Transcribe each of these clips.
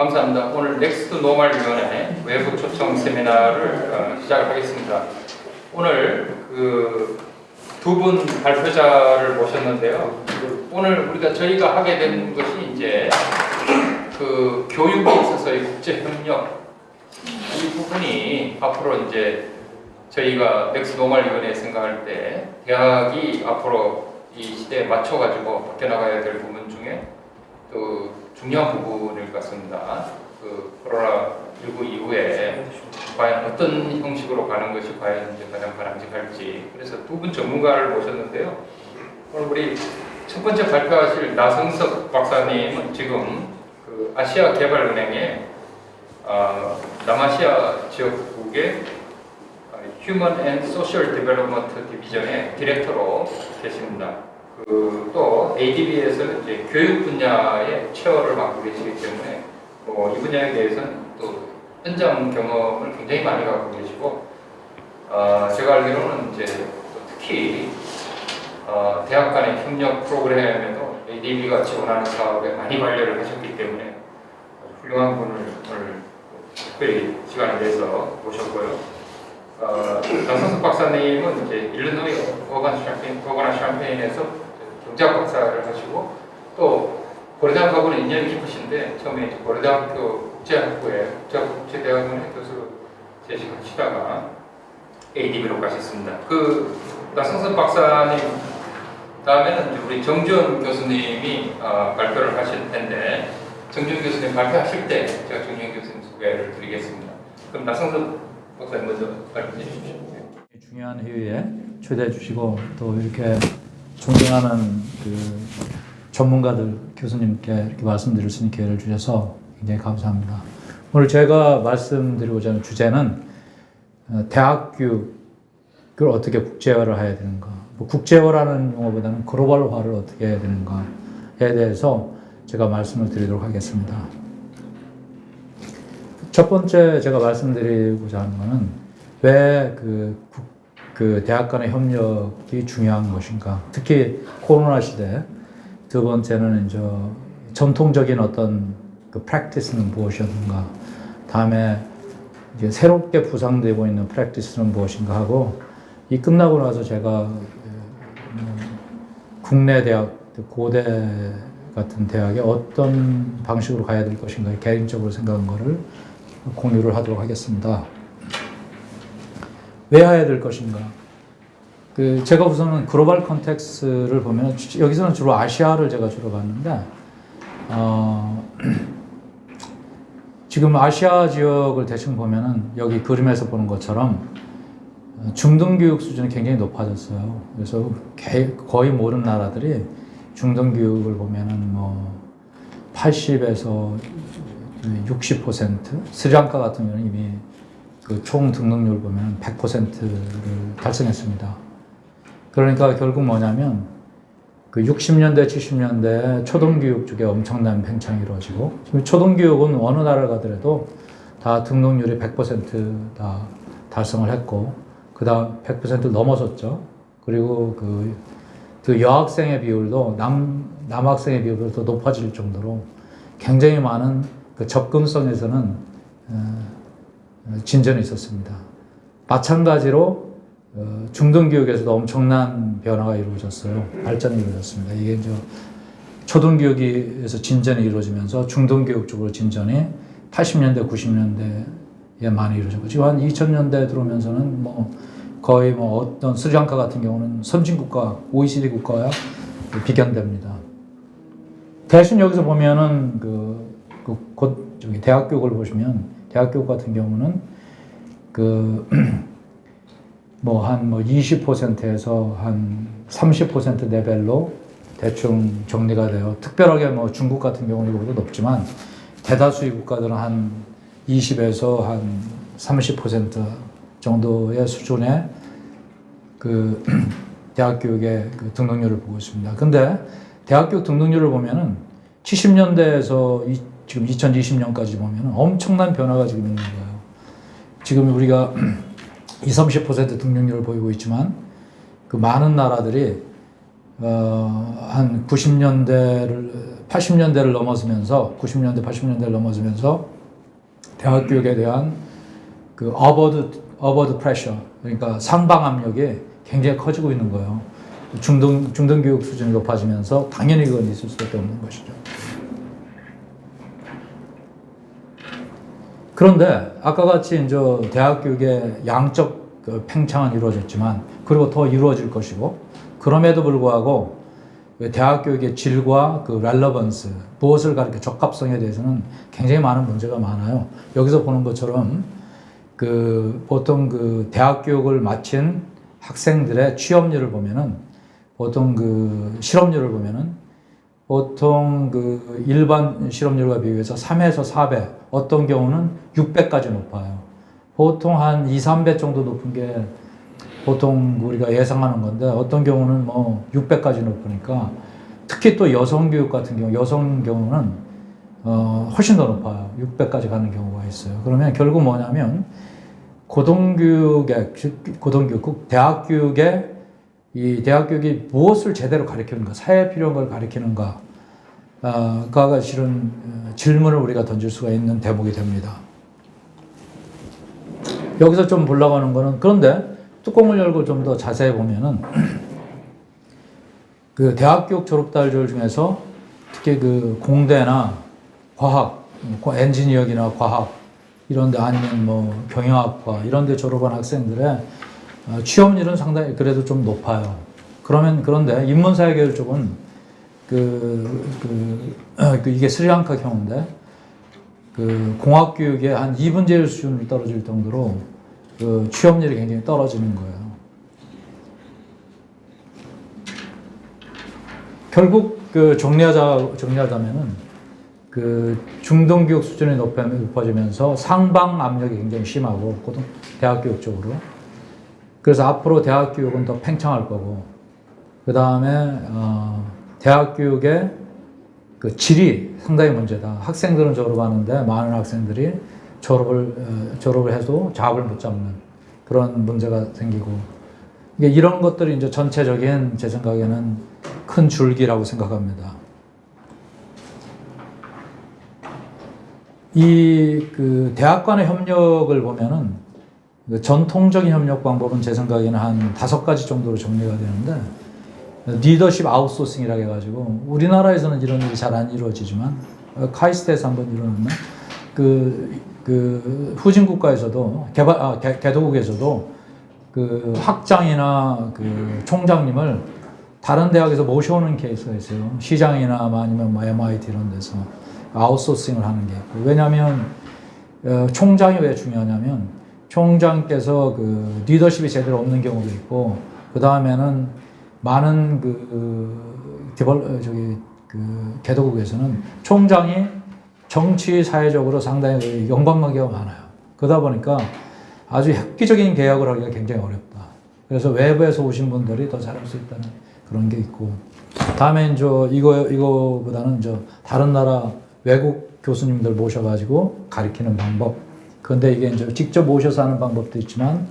감사합니다. 오늘 넥스트 노멀 위원회 외부 초청 세미나를 시작하겠습니다. 오늘 두 분 발표자를 모셨는데요. 오늘 저희가 하게 된 것이 이제 교육에 있어서의 국제 협력 이 부분이 앞으로 이제 저희가 넥스트 노멀 위원회 생각할 때 대학이 앞으로 이 시대에 맞춰가지고 바뀌어나가야 될 부분 중에 또 중요한 부분일 것 같습니다. 코로나19 이후에 과연 어떤 형식으로 가는 것이 과연 이제 가장 바람직할지. 그래서 두 분 전문가를 모셨는데요. 오늘 우리 첫 번째 발표하실 나성석 박사님은 지금 아시아 개발은행의 남아시아 지역국의 휴먼 앤 소셜 디벨롭먼트 디비전의 디렉터로 계십니다. 또 ADB에서는 이제 교육 분야의 체어를 맡고 계시기 때문에 이 분야에 대해서는 또 현장 경험을 굉장히 많이 갖고 계시고 제가 알기로는 이제 특히 대학 간의 협력 프로그램에도 ADB가 지원하는 사업에 많이 관여를 하셨기 때문에 아주 훌륭한 분을 오늘 특별히 시간을 내서 모셨고요. 나성석 박사님은 이제 일리노이 어거나 샴페인에서 경제학 박사를 하시고 또 고려대학하고는 인연이 깊으신데 처음에 고려대학교 국제대학원의 교수로 재직하시다가 ADB로 가셨습니다. 나성석 박사님 다음에는 이제 우리 정주원 교수님이 발표를 하실 텐데 정주원 교수님 발표하실 때 제가 정주원 교수님 소개를 드리겠습니다. 그럼 나성석 박사님 먼저 발표해 주십시오. 중요한 회의에 초대해 주시고 또 이렇게 존경하는 전문가들 교수님께 이렇게 말씀드릴 수 있는 기회를 주셔서 굉장히 감사합니다. 오늘 제가 말씀드리고자 하는 주제는 대학 교육을 어떻게 국제화를 해야 되는가, 국제화라는 용어보다는 글로벌화를 어떻게 해야 되는가에 대해서 제가 말씀을 드리도록 하겠습니다. 첫 번째 제가 말씀드리고자 하는 것은 왜 대학 간의 협력이 중요한 것인가. 특히 코로나 시대. 두 번째는 이제 전통적인 어떤 practice는 무엇이었는가. 다음에 이제 새롭게 부상되고 있는 practice는 무엇인가 하고 이 끝나고 나서 제가 국내 대학, 고대 같은 대학에 어떤 방식으로 가야 될 것인가 개인적으로 생각한 거를 공유를 하도록 하겠습니다. 왜 해야 될 것인가? 제가 우선은 글로벌 컨텍스트를 보면 여기서는 주로 아시아를 제가 주로 봤는데 지금 아시아 지역을 대충 보면은 여기 그림에서 보는 것처럼 중등교육 수준이 굉장히 높아졌어요. 그래서 거의 모든 나라들이 중등교육을 보면은 80에서 60%, 스리랑카 같은 경우는 이미 총 등록률 보면 100%를 달성했습니다. 그러니까 결국 뭐냐면 60년대, 70년대 초등교육 쪽에 엄청난 팽창이 이루어지고 지금 초등교육은 어느 나라를 가더라도 다 등록률이 100% 달성을 했고 그 다음 100%를 넘어섰죠. 그리고 여학생의 비율도 남학생의 비율도 더 높아질 정도로 굉장히 많은 접근성에서는 진전이 있었습니다. 마찬가지로 중등교육에서도 엄청난 변화가 이루어졌어요. 발전이 이루어졌습니다. 이게 이제 초등교육에서 진전이 이루어지면서 중등교육 쪽으로 진전이 80년대, 90년대에 많이 이루어졌고 지금 한 2000년대 들어오면서는 거의 어떤 스리랑카 같은 경우는 선진국가, OECD 국가와 비견됩니다. 대신 여기서 보면은 대학 교육을 보시면 대학 교육 같은 경우는 한 20%에서 한 30% 레벨로 대충 정리가 돼요. 특별하게 중국 같은 경우는 이거보다 높지만 대다수의 국가들은 한 20에서 한 30% 정도의 수준의 대학 교육의 등록률을 보고 있습니다. 근데 대학 교육 등록률을 보면은 70년대에서 지금 2020년까지 보면은 엄청난 변화가 지금 있는 거예요. 지금 우리가 20, 30% 등록률을 보이고 있지만 많은 나라들이 한 80년대를 넘어서면서 90년대, 80년대를 넘어서면서 대학 교육에 대한 그 어버드 프레셔, 그러니까 상방 압력이 굉장히 커지고 있는 거예요. 중등 교육 수준이 높아지면서 당연히 그건 있을 수밖에 없는 것이죠. 그런데 아까 같이 이제 대학 교육의 양적 팽창은 이루어졌지만, 그리고 더 이루어질 것이고, 그럼에도 불구하고 대학 교육의 질과 그 렐러번스, 무엇을 가르쳐 적합성에 대해서는 굉장히 많은 문제가 많아요. 여기서 보는 것처럼 그 보통 그 대학 교육을 마친 학생들의 취업률을 보면은, 보통 그 실업률을 보면은, 보통 그 일반 실업률과 비교해서 3에서 4배, 어떤 경우는 6배까지 높아요. 보통 한 2, 3배 정도 높은 게 보통 우리가 예상하는 건데, 어떤 경우는 뭐 6배까지 높으니까, 특히 또 여성 교육 같은 경우, 여성 경우는 훨씬 더 높아요. 6배까지 가는 경우가 있어요. 그러면 결국 뭐냐면, 대학 교육에 이 대학 교육이 무엇을 제대로 가르치는가, 사회에 필요한 걸 가르치는가, 가 실은 질문을 우리가 던질 수가 있는 대목이 됩니다. 여기서 좀 보려고 하는 거는, 그런데 뚜껑을 열고 좀 더 자세히 보면은, 그 대학 교육 졸업자들 중에서 특히 그 공대나 과학, 엔지니어링이나 과학, 이런데 아니면 뭐 경영학과 이런데 졸업한 학생들의 취업률은 상당히 그래도 좀 높아요. 그런데 인문사회계열 쪽은 이게 스리랑카 경우인데, 그 공학교육의 한 2분의 1 수준으로 떨어질 정도로 그 취업률이 굉장히 떨어지는 거예요. 결국 그 정리하자면은, 그 중등교육 수준이 높아지면서 상방 압력이 굉장히 심하고, 대학 교육 쪽으로. 그래서 앞으로 대학 교육은 더 팽창할 거고, 그 다음에 대학 교육의 그 질이 상당히 문제다. 학생들은 졸업하는데 많은 학생들이 졸업을 해도 잡을 못 잡는 그런 문제가 생기고, 이런 것들이 이제 전체적인 제 생각에는 큰 줄기라고 생각합니다. 그 대학 간의 협력을 보면은, 전통적인 협력 방법은 제 생각에는 한 5가지 정도로 정리가 되는데, 리더십 아웃소싱이라고 해가지고, 우리나라에서는 이런 일이 잘 안 이루어지지만, 카이스트에서 한번 일어났나? 그 후진국가에서도, 개도국에서도 그 학장이나 그 총장님을 다른 대학에서 모셔오는 케이스가 있어요. 시장이나 아니면 뭐 MIT 이런 데서 아웃소싱을 하는 게 있고. 왜냐하면 총장이 왜 중요하냐면, 총장께서 그 리더십이 제대로 없는 경우도 있고, 그 다음에는 많은 개도국에서는 총장이 정치 사회적으로 상당히 연관관계가 많아요. 그러다 보니까 아주 획기적인 계약을 하기가 굉장히 어렵다. 그래서 외부에서 오신 분들이 더 잘할 수 있다는 그런 게 있고, 다음에 이거보다는 다른 나라 외국 교수님들 모셔가지고 가르치는 방법. 그런데 이게 이제 직접 모셔서 하는 방법도 있지만,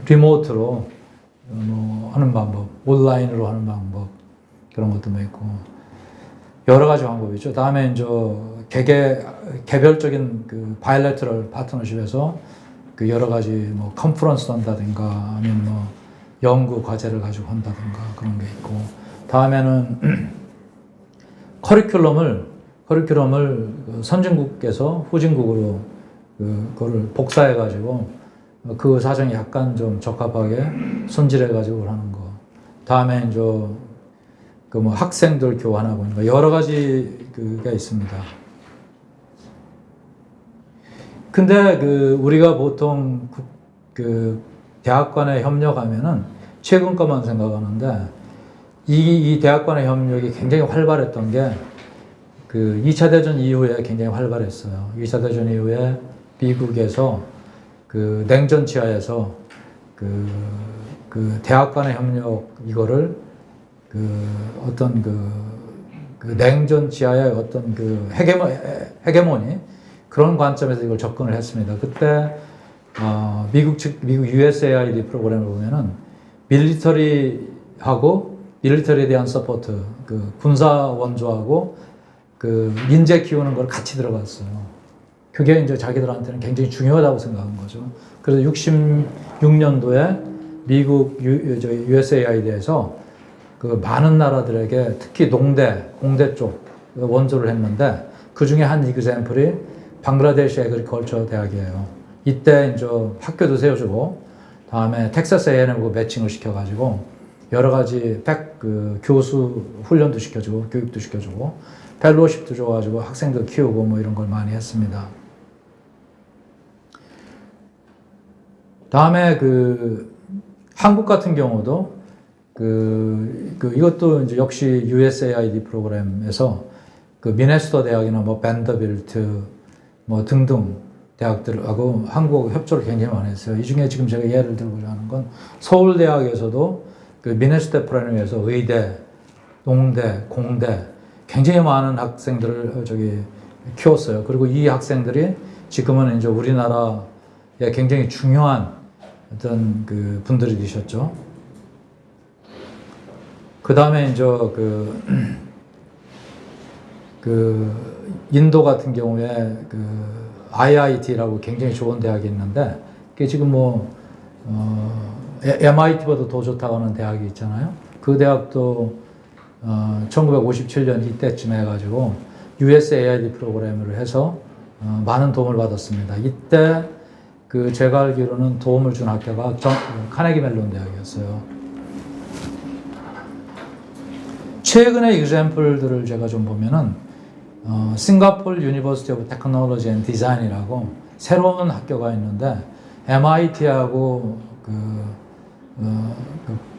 리모트로 하는 방법, 온라인으로 하는 방법, 그런 것도 뭐 있고, 여러 가지 방법이 있죠. 다음에 이제 개별적인 바이래터럴 파트너십에서 여러 가지 뭐 컨퍼런스도 한다든가, 아니면 뭐 연구 과제를 가지고 한다든가, 그런 게 있고, 다음에는 커리큘럼을 선진국에서 후진국으로 그거를 복사해가지고 그 사정에 약간 좀 적합하게 손질해가지고 하는 거. 다음에 이제 뭐 학생들 교환하고 여러 가지가 있습니다. 근데 우리가 보통 대학 간에 협력하면은 최근 것만 생각하는데, 이 대학 간의 협력이 굉장히 활발했던 게 2차 대전 이후에 굉장히 활발했어요. 2차 대전 이후에 미국에서 냉전 치하에서 대학 간의 협력, 이거를 어떤 냉전 치하의 어떤 헤게모니, 그런 관점에서 이걸 접근을 했습니다. 그때 미국 USAID 프로그램을 보면은 밀리터리하고 밀리터리에 대한 서포트, 그 군사 원조하고 그 인재 키우는 걸 같이 들어갔어요. 그게 이제 자기들한테는 굉장히 중요하다고 생각한 거죠. 그래서 66년도에 미국 USAID에서 그 많은 나라들에게 특히 농대, 공대 쪽 원조를 했는데 그 중에 한 이그샘플이 방글라데시 애그리컬처 대학이에요. 이때 이제 학교도 세워주고 다음에 텍사스 A&M하고 매칭을 시켜가지고 여러 가지 그 교수 훈련도 시켜주고 교육도 시켜주고 펠로우십도 줘가지고 학생들 키우고 뭐 이런 걸 많이 했습니다. 다음에 그 한국 같은 경우도 이것도 이제 역시 USAID 프로그램에서 그 미네소타 대학이나 뭐 밴더빌트 뭐 등등 대학들하고 한국 협조를 굉장히 많이 했어요. 이 중에 지금 제가 예를 들고자 하는 건 서울대학에서도 그 미네소타 프로그램에서 의대, 농대, 공대 굉장히 많은 학생들을 키웠어요. 그리고 이 학생들이 지금은 이제 우리나라에 굉장히 중요한 어떤 그 분들이 되셨죠. 그 다음에 이제 인도 같은 경우에 그 IIT라고 굉장히 좋은 대학이 있는데 그게 지금 MIT보다 더 좋다고 하는 대학이 있잖아요. 그 대학도 1957년 이때쯤 해가지고 USAID 프로그램을 해서 많은 도움을 받았습니다. 이때 그 제가 알기로는 도움을 준 학교가 카네기 멜론 대학이었어요. 최근의 example들을 제가 좀 보면은 싱가포르 유니버시티 오브 테크놀로지 앤 디자인이라고 새로운 학교가 있는데 MIT하고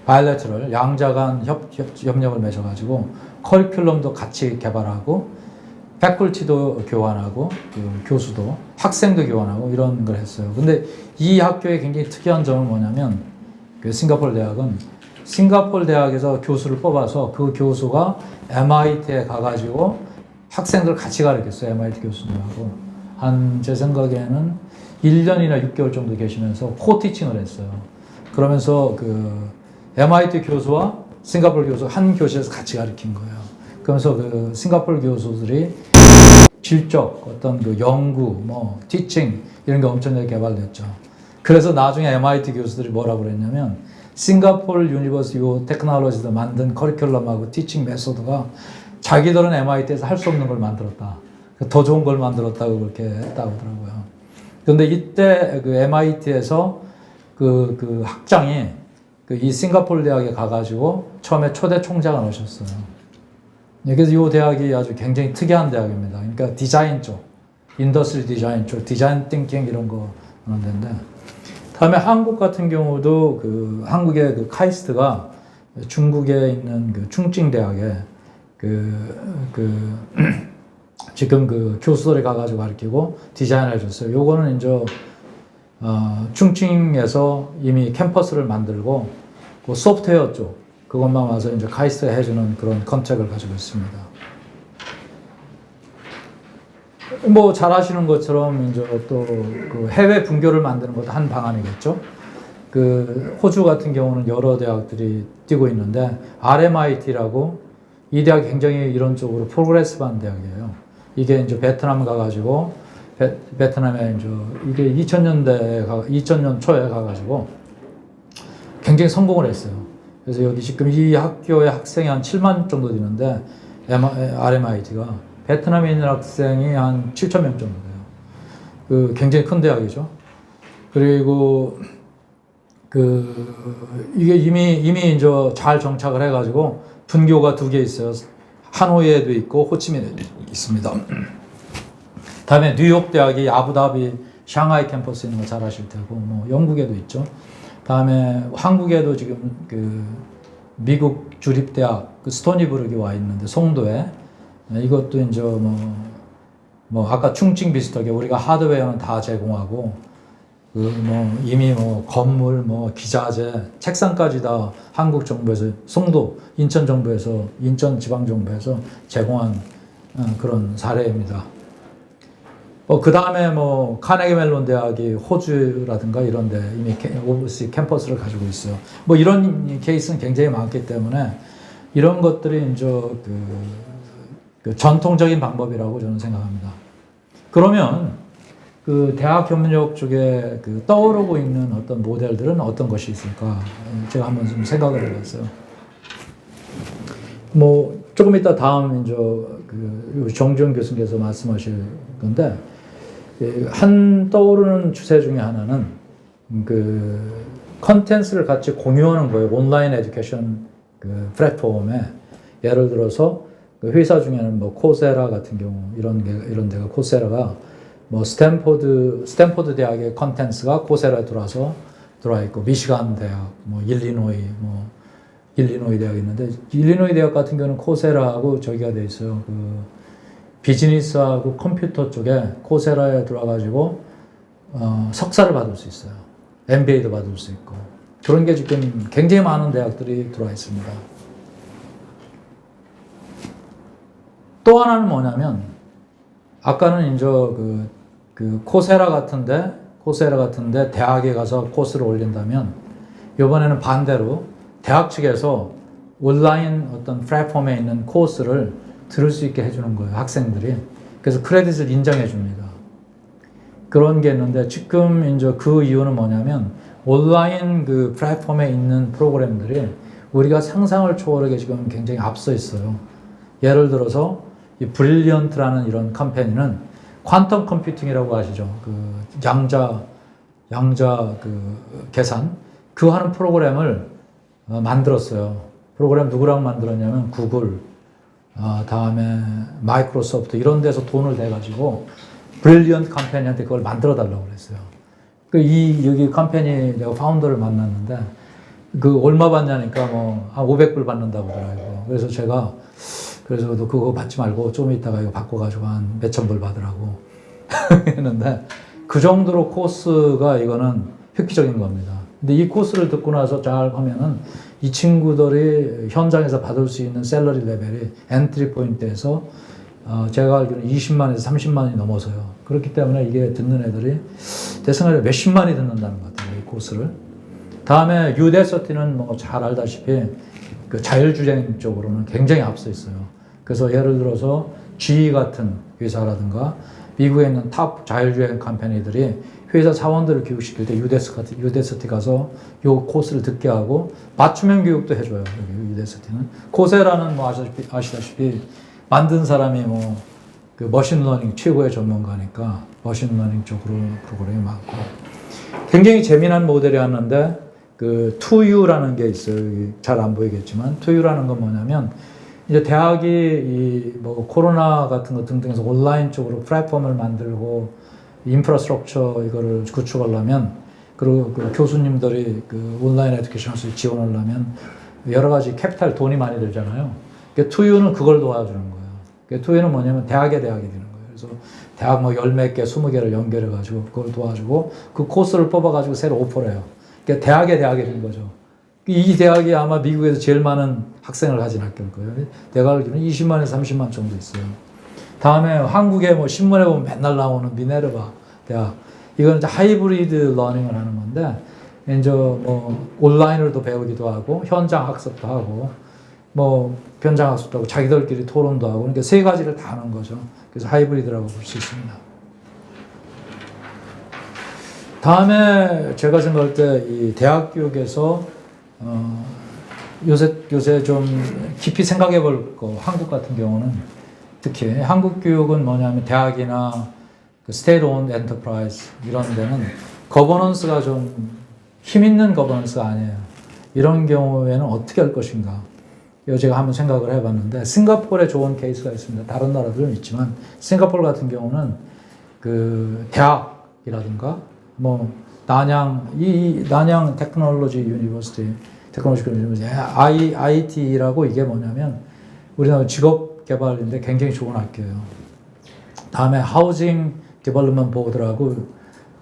바이래터럴 양자간 협력을 맺어가지고 커리큘럼도 같이 개발하고 패컬티도 교환하고 교수도 학생도 교환하고 이런 걸 했어요. 근데 이 학교의 굉장히 특이한 점은 뭐냐면 그 싱가포르 대학은 싱가포르 대학에서 교수를 뽑아서 그 교수가 MIT에 가가지고 학생들 같이 가르쳤어요. MIT 교수님하고 제 생각에는 1년이나 6개월 정도 계시면서 코티칭을 했어요. 그러면서 그 MIT 교수와 싱가포르 교수 한 교실에서 같이 가르친 거예요. 그러면서 그 싱가포르 교수들이 질적 어떤 그 연구, 뭐 티칭 이런 게 엄청나게 개발됐죠. 그래서 나중에 MIT 교수들이 뭐라고 그랬냐면 싱가포르 유니버시티 오브 테크놀로지에서 만든 커리큘럼하고 티칭 메소드가 자기들은 MIT에서 할 수 없는 걸 만들었다. 더 좋은 걸 만들었다고 그렇게 했다고 하더라고요. 그런데 이때 그 MIT에서 그 학장이 이 싱가포르 대학에 가가지고 처음에 초대 총장을 하셨어요. 그래서 이 대학이 아주 굉장히 특이한 대학입니다. 그러니까 디자인 쪽, 인더스트리 디자인 쪽, 디자인 띵킹 이런 거 하는 데인데, 다음에 한국 같은 경우도 한국의 그 카이스트가 중국에 있는 그 충칭 대학에 지금 그 교수들이 가가지고 가르치고 디자인을 해줬어요. 요거는 이제 충칭에서 이미 캠퍼스를 만들고 그 소프트웨어 쪽 그것만 와서 이제 카이스트가 해주는 그런 컨택을 가지고 있습니다. 뭐 잘 아시는 것처럼 이제 또 그 해외 분교를 만드는 것도 한 방안이겠죠. 그 호주 같은 경우는 여러 대학들이 뛰고 있는데 RMIT라고 이 대학이 굉장히 이런 쪽으로 프로그레스한 대학이에요. 이게 이제 베트남 가가지고 베트남에 이제 이게 2000년 초에 가가지고 굉장히 성공을 했어요. 그래서 여기 지금 이 학교의 학생이 한 7만 정도 되는데 RMIT가 베트남에 있는 학생이 한 7천 명 정도 돼요. 굉장히 큰 대학이죠. 그리고 이게 이미 이제 잘 정착을 해가지고 분교가 2개 있어요. 하노이에도 있고 호치민에도 있습니다. 다음에 뉴욕 대학이 아부다비, 샹하이 캠퍼스 있는 거 잘 아실 테고, 뭐 영국에도 있죠. 다음에 한국에도 지금 미국 주립대학 스토니브룩이 와 있는데 송도에 이것도 이제 뭐 아까 충칭 비슷하게 우리가 하드웨어는 다 제공하고 이미 건물, 기자재, 책상까지 다 한국 정부에서 송도, 인천 정부에서 인천 지방 정부에서 제공한 그런 사례입니다. 그 다음에 카네기 멜론 대학이 호주라든가 이런데 이미 오버시 캠퍼스를 가지고 있어요. 이런 케이스는 굉장히 많기 때문에 이런 것들이 이제 그 전통적인 방법이라고 저는 생각합니다. 그러면 그 대학 교문역 쪽에 그 떠오르고 있는 어떤 모델들은 어떤 것이 있을까? 제가 한번 좀 생각을 해봤어요. 뭐 조금 이따 다음 이제 그 정지훈 교수님께서 말씀하실 건데 한 떠오르는 추세 중에 하나는 그 컨텐츠를 같이 공유하는 거예요. 온라인 에듀케이션 그 플랫폼에 예를 들어서 그 회사 중에는 뭐 코세라 같은 경우 이런 데가 코세라가 뭐 스탠포드 대학의 컨텐츠가 코세라에 들어와 있고 미시간 대학, 뭐 일리노이 대학이 있는데 일리노이 대학 같은 경우는 코세라하고 저기가 돼 있어요. 그 비즈니스하고 컴퓨터 쪽에 코세라에 들어와가지고 석사를 받을 수 있어요. MBA도 받을 수 있고 그런 게 지금 굉장히 많은 대학들이 들어와 있습니다. 또 하나는 뭐냐면 아까는 이제 그 코세라 같은데 대학에 가서 코스를 올린다면 이번에는 반대로 대학 측에서 온라인 어떤 플랫폼에 있는 코스를 들을 수 있게 해주는 거예요, 학생들이. 그래서 크레딧을 인정해 줍니다. 그런 게 있는데 지금 이제 그 이유는 뭐냐면 온라인 그 플랫폼에 있는 프로그램들이 우리가 상상을 초월하게 지금 굉장히 앞서 있어요. 예를 들어서 이 브릴리언트라는 이런 컴퍼니는 퀀텀 컴퓨팅이라고 아시죠? 그 양자 그 계산 그 하는 프로그램을 만들었어요. 프로그램 누구랑 만들었냐면 구글, 다음에 마이크로소프트 이런 데서 돈을 대가지고 브릴리언트 컴퍼니한테 그걸 만들어 달라고 그랬어요. 여기 컴퍼니 내가 파운더를 만났는데 그 얼마 받냐니까 뭐 한 500불 받는다고 하더라고요. 그래서 제가 너 그거 받지 말고 좀 이따가 이거 바꿔가지고 한 몇천 불 받으라고 했는데 그 정도로 코스가 이거는 획기적인 겁니다. 근데 이 코스를 듣고 나서 잘 하면은 이 친구들이 현장에서 받을 수 있는 샐러리 레벨이 엔트리 포인트에서 제가 알기로는 20만에서 30만이 넘어서요. 그렇기 때문에 이게 듣는 애들이 대승하려 몇십만이 듣는다는 것 같아요. 이 코스를. 다음에 유데서티는 뭐 잘 알다시피 그 자율주행 쪽으로는 굉장히 앞서 있어요. 그래서 예를 들어서 GE 같은 회사라든가 미국에 있는 탑 자율주행 컴퍼니들이 회사 사원들을 교육시킬 때 유데서티 가서 요 코스를 듣게 하고 맞춤형 교육도 해줘요. 여기 유데서티는. 코세라는 뭐 아시다시피 만든 사람이 뭐 그 머신러닝 최고의 전문가니까 머신러닝 쪽으로 프로그램이 많고 굉장히 재미난 모델이었는데 그 2U라는 게 있어요. 잘 안 보이겠지만 2U라는 건 뭐냐면 이제 대학이 이 뭐 코로나 같은 거 등등해서 온라인 쪽으로 플랫폼을 만들고 인프라스트럭처 이거를 구축하려면 그리고 그 교수님들이 그 온라인 에듀케이션을 지원하려면 여러 가지 캐피탈 돈이 많이 들잖아요. 그러니까 2U는 그걸 도와주는 거예요. 그러니까 2U는 뭐냐면 대학이 되는 거예요. 그래서 대학 뭐 10몇 개, 20개를 연결해가지고 그걸 도와주고 그 코스를 뽑아가지고 새로 오퍼를 해요. 그러니까 대학이 된 거죠. 이 대학이 아마 미국에서 제일 많은 학생을 가진 학교일 거예요. 내가 알기로는 20만에서 30만 정도 있어요. 다음에 한국에 뭐 신문에 보면 맨날 나오는 미네르바 대학. 이건 이제 하이브리드 러닝을 하는 건데, 이제 뭐 온라인으로도 배우기도 하고, 현장 학습도 하고, 뭐 현장 학습도 하고, 자기들끼리 토론도 하고, 그러니까 세 가지를 다 하는 거죠. 그래서 하이브리드라고 볼 수 있습니다. 다음에 제가 생각할 때 이 대학 교육에서 요새 좀 깊이 생각해 볼 거, 한국 같은 경우는 특히 한국 교육은 뭐냐면 대학이나 그 스테이트 온 엔터프라이즈 이런 데는 거버넌스가 좀 힘 있는 거버넌스가 아니에요. 이런 경우에는 어떻게 할 것인가? 이거 제가 한번 생각을 해봤는데 싱가포르에 좋은 케이스가 있습니다. 다른 나라들은 있지만 싱가포르 같은 경우는 그 대학이라든가 뭐 난양 테크놀로지 유니버시티 IIT라고 이게 뭐냐면 우리나라 직업 개발인데 굉장히 좋은 학교예요. 다음에 하우징 디벨롭먼트 보드라고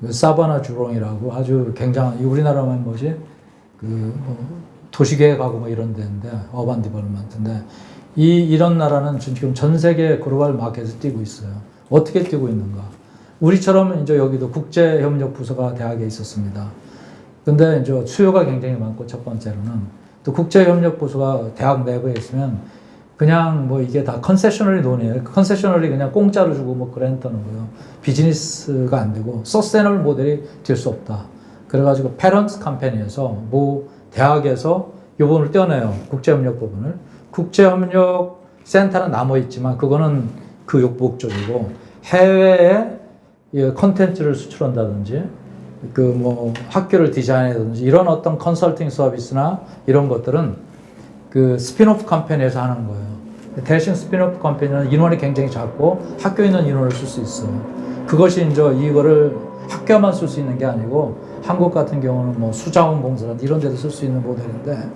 사바나 주롱이라고 아주 굉장한 우리나라만 뭐지 뭐 도시계획하고 뭐 이런 데인데 어반 디벨롭먼트인데 이런 나라는 지금 전 세계 글로벌 마켓에서 뛰고 있어요. 어떻게 뛰고 있는가? 우리처럼 이제 여기도 국제협력 부서가 대학에 있었습니다. 근데 이제 수요가 굉장히 많고 첫 번째로는 또 국제협력부서가 대학 내부에 있으면 그냥 뭐 이게 다 컨세셔널리 논이에요. 컨세셔널리 그냥 공짜로 주고 뭐 그랜트는 거예요. 비즈니스가 안 되고 서스테너블 모델이 될 수 없다. 그래가지고 패런트 캠페인에서 뭐 대학에서 이 부분을 떼어내요. 국제협력 부분을. 국제협력 센터는 남아 있지만 그거는 교육 목적이고 해외에 컨텐츠를 수출한다든지 그 뭐 학교를 디자인하든지 이런 어떤 컨설팅 서비스나 이런 것들은 그 스피노프 캠페인에서 하는 거예요. 대신 스피노프 캠페인은 인원이 굉장히 작고 학교에 있는 인원을 쓸 수 있어요. 그것이 이제 이거를 학교만 쓸 수 있는 게 아니고 한국 같은 경우는 뭐 수자원공사라든지 이런 데도 쓸 수 있는 모델인데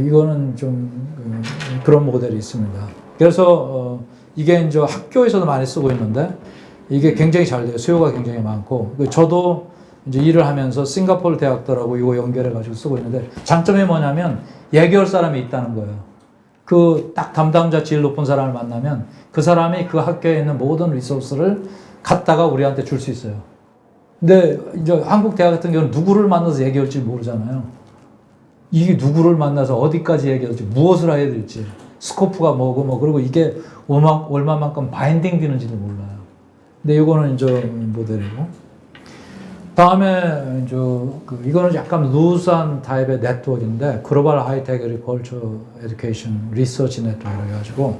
이거는 좀 그런 모델이 있습니다. 그래서 이게 이제 학교에서도 많이 쓰고 있는데 이게 굉장히 잘 돼요. 수요가 굉장히 많고 저도 이제 일을 하면서 싱가포르 대학들하고 이거 연결해 가지고 쓰고 있는데 장점이 뭐냐면 얘기할 사람이 있다는 거예요. 그 딱 담당자 제일 높은 사람을 만나면 그 사람이 그 학교에 있는 모든 리소스를 갖다가 우리한테 줄 수 있어요. 근데 이제 한국 대학 같은 경우는 누구를 만나서 얘기할지 모르잖아요. 이게 누구를 만나서 어디까지 얘기할지 무엇을 해야 될지 스코프가 뭐고 뭐 그리고 이게 얼마만큼 바인딩 되는지도 몰라요. 근데 이거는 이제 모델이고 다음에 이제 이거는 약간 루즈한 타입의 네트워크인데 글로벌 하이텍 에그리컬처 에듀케이션 리서치 네트워크라고 해가지고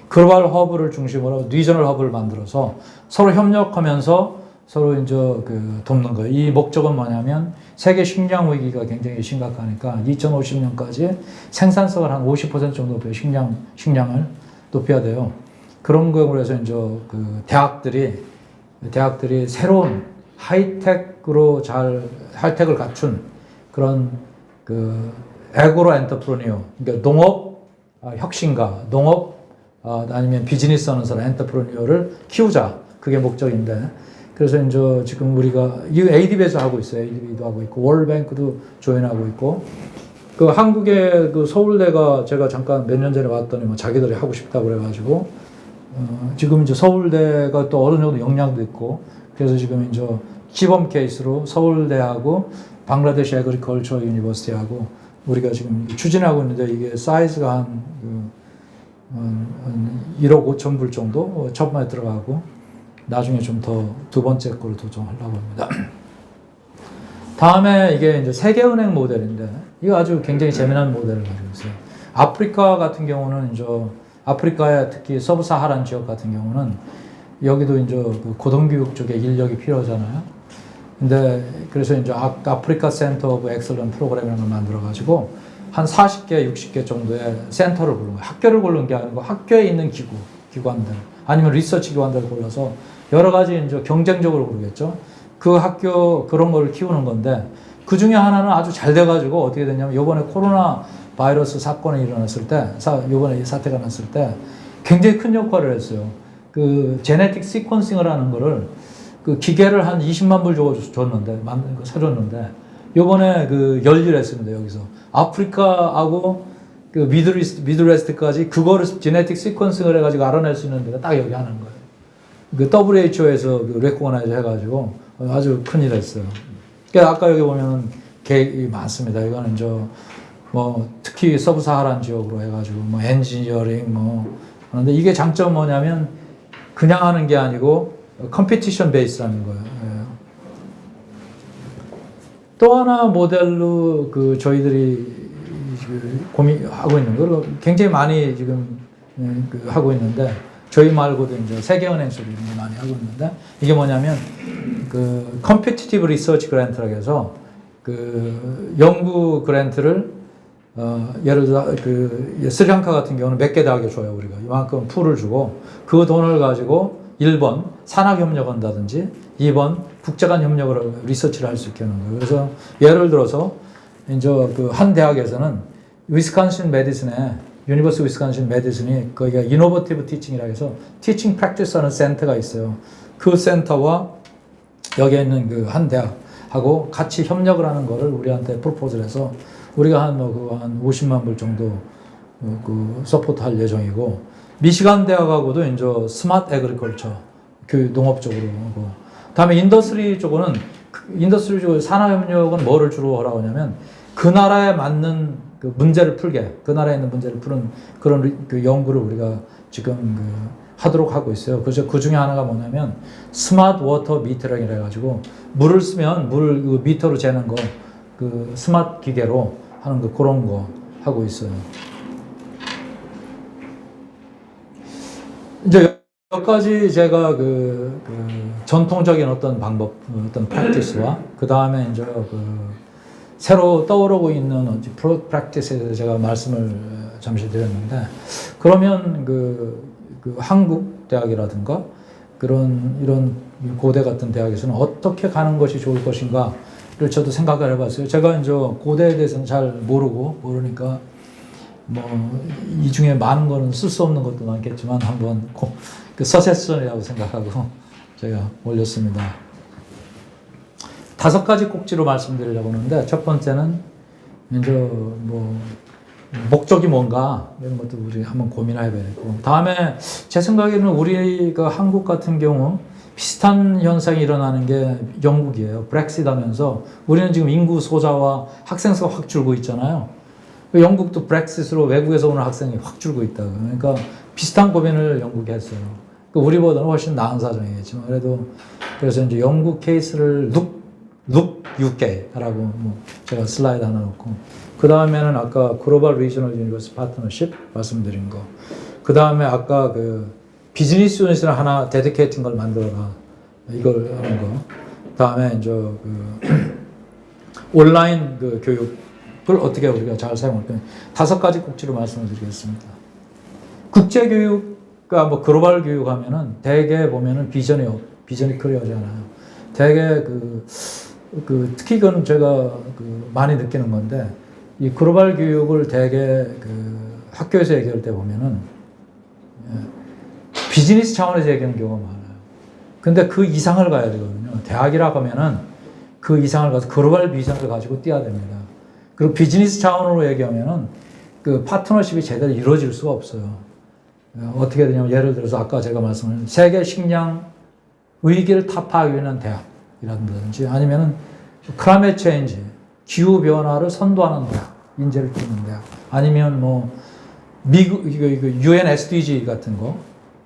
글로벌 허브를 중심으로 리저널 허브를 만들어서 서로 협력하면서 서로 이제 돕는 거예요. 이 목적은 뭐냐면 세계 식량 위기가 굉장히 심각하니까 2050년까지 생산성을 한 50% 정도 높여요. 식량을 높여야 돼요. 그런 거로 해서 이제 대학들이 새로운 하이텍으로 하이텍을 갖춘 그런 에그로 엔터프로니어, 그러니까 농업 혁신가, 농업 아니면 비즈니스 하는 사람 엔터프로니어를 키우자. 그게 목적인데. 그래서 이제 지금 우리가 이 ADB에서 하고 있어요. ADB도 하고 있고 월뱅크도 조인하고 있고 그 한국의 서울대가 제가 잠깐 몇 년 전에 왔더니 뭐 자기들이 하고 싶다고 그래가지고 지금 이제 서울대가 또 어느 정도 역량도 있고 그래서 지금 이제 시범 케이스로 서울대하고 방글라데시 애그리컬처 유니버시티하고 우리가 지금 추진하고 있는데 이게 사이즈가 한 1억 5천 불 정도 첫 번에 들어가고 나중에 좀 더 두 번째 거를 도전하려고 합니다. 다음에 이게 이제 세계은행 모델인데 이거 아주 굉장히 재미난 모델을 가지고 있어요. 아프리카 같은 경우는 이제 아프리카의 특히 서브사하란 지역 같은 경우는 여기도 이제 고등교육 쪽에 인력이 필요하잖아요. 근데 그래서 이제 아프리카 센터 오브 엑셀런 프로그램을 만들어 가지고 한 40개, 60개 정도의 센터를 고른 거예요. 학교를 고른 게 아니고 학교에 있는 기관들 아니면 리서치 기관들을 골라서 여러 가지 이제 경쟁적으로 고르겠죠. 그 학교 그런 거를 키우는 건데 그 중에 하나는 아주 잘 돼가지고 어떻게 됐냐면 이번에 코로나 바이러스 사건이 일어났을 때, 이번에 이 사태가 났을 때 굉장히 큰 역할을 했어요. 그 제네틱 시퀀싱을 하는 거를 그 기계를 한 20만 불 줬는데 사줬는데 이번에 열일했습니다. 여기서 아프리카하고 그 미드웨스트까지 그거를 제네틱 시퀀싱을 해가지고 알아낼 수 있는 데가 딱 여기 하는 거예요. 그 WHO에서 레코그나이즈 해가지고 아주 큰일 했어요. 그러니까 아까 여기 보면은 계획이 많습니다. 이거는 뭐 특히 서브사하란 지역으로 해가지고 뭐 엔지니어링 그런데 이게 장점 뭐냐면 그냥 하는 게 아니고 컴피티션 베이스라는 거예요. 또 하나 모델로 저희들이 고민하고 있는 거 굉장히 많이 지금 하고 있는데 저희 말고도 이제 세계은행 쪽이 많이 하고 있는데 이게 뭐냐면 컴피티티브 리서치 그랜트라고 해서 연구 그랜트를 예를 들어 스리랑카 같은 경우는 몇 개 대학에 줘요. 우리가 이만큼 풀을 주고 그 돈을 가지고 1번 산학협력 한다든지 2번 국제간 협력으로 리서치를 할 수 있게 하는 거예요. 그래서 예를 들어서 이제 한 대학에서는 위스콘신 메디슨에 유니버시티 위스콘신 메디슨이 거기가 이노버티브 티칭이라고 해서 티칭 프랙티스 하는 센터가 있어요. 그 센터와 여기에 있는 한 대학하고 같이 협력을 하는 거를 우리한테 프로포즈를 해서 우리가 한 50만 불 정도 서포트 할 예정이고 미시간 대학하고도 이제 스마트 애그리컬처 농업 쪽으로 하고 다음에 인더스트리 쪽은 산학협력은 뭐를 주로 하라고 하냐면 그 나라에 맞는 그 문제를 풀게, 그 나라에 있는 문제를 푸는 그런 그 연구를 우리가 지금 하도록 하고 있어요. 그래서 그 중에 하나가 뭐냐면 스마트 워터 미터링이라 해가지고 물을 쓰면 물 그 미터로 재는 거, 그 스마트 기계로 하는 거, 그런 거 하고 있어요. 이제 여기까지 제가 그 전통적인 어떤 방법, 어떤 프랙티스와 그 다음에 이제 새로 떠오르고 있는 프랙티스에 대해서 제가 말씀을 잠시 드렸는데, 그러면 한국 대학이라든가 이런 고대 같은 대학에서는 어떻게 가는 것이 좋을 것인가를 저도 생각을 해봤어요. 제가 이제 고대에 대해서는 잘 모르니까 이 중에 많은 거는 쓸 수 없는 것도 많겠지만 한번 서세션이라고 생각하고 제가 올렸습니다. 5가지 꼭지로 말씀드리려고 하는데, 첫 번째는 이제 목적이 뭔가 이런 것도 우리 한번 고민해야 되고, 다음에 제 생각에는 우리가 한국 같은 경우 비슷한 현상이 일어나는 게 영국이에요. 브렉시트 하면서 우리는 지금 인구 소자와 학생 수가 확 줄고 있잖아요. 영국도 브렉시트로 외국에서 오는 학생이 확 줄고 있다고. 그러니까 비슷한 고민을 영국이 했어요. 우리보다는 훨씬 나은 사정이겠지만, 그래서 이제 영국 케이스를 look UK라고 제가 슬라이드 하나 놓고, 그 다음에는 아까 글로벌 리저널 유니버스 파트너십 말씀드린 거, 그 다음에 아까 비즈니스 유닛을 하나 데디케이팅 걸 만들어라, 이걸 하는 거, 그 다음에 이제 온라인 교육을 어떻게 우리가 잘 사용할까, 5가지 꼭지로 말씀을 드리겠습니다. 국제 교육과 글로벌 교육 하면은 대개 보면은 비전이 크리어하지 않아요. 대개 특히 이건 제가 많이 느끼는 건데, 이 글로벌 교육을 대개 학교에서 얘기할 때 보면은 비즈니스 차원에서 얘기하는 경우가 많아요. 근데 그 이상을 가야 되거든요. 대학이라고 하면은 그 이상을 가서 글로벌 비전을 가지고 뛰어야 됩니다. 그리고 비즈니스 차원으로 얘기하면은 파트너십이 제대로 이루어질 수가 없어요. 어떻게 되냐면, 예를 들어서 아까 제가 말씀드린 세계 식량 위기를 타파하기 위한 대학이라든지, 아니면은 클라이밋 체인지, 기후 변화를 선도하는 대학, 인재를 키우는 대학, 아니면 미국 UN SDG 같은 거,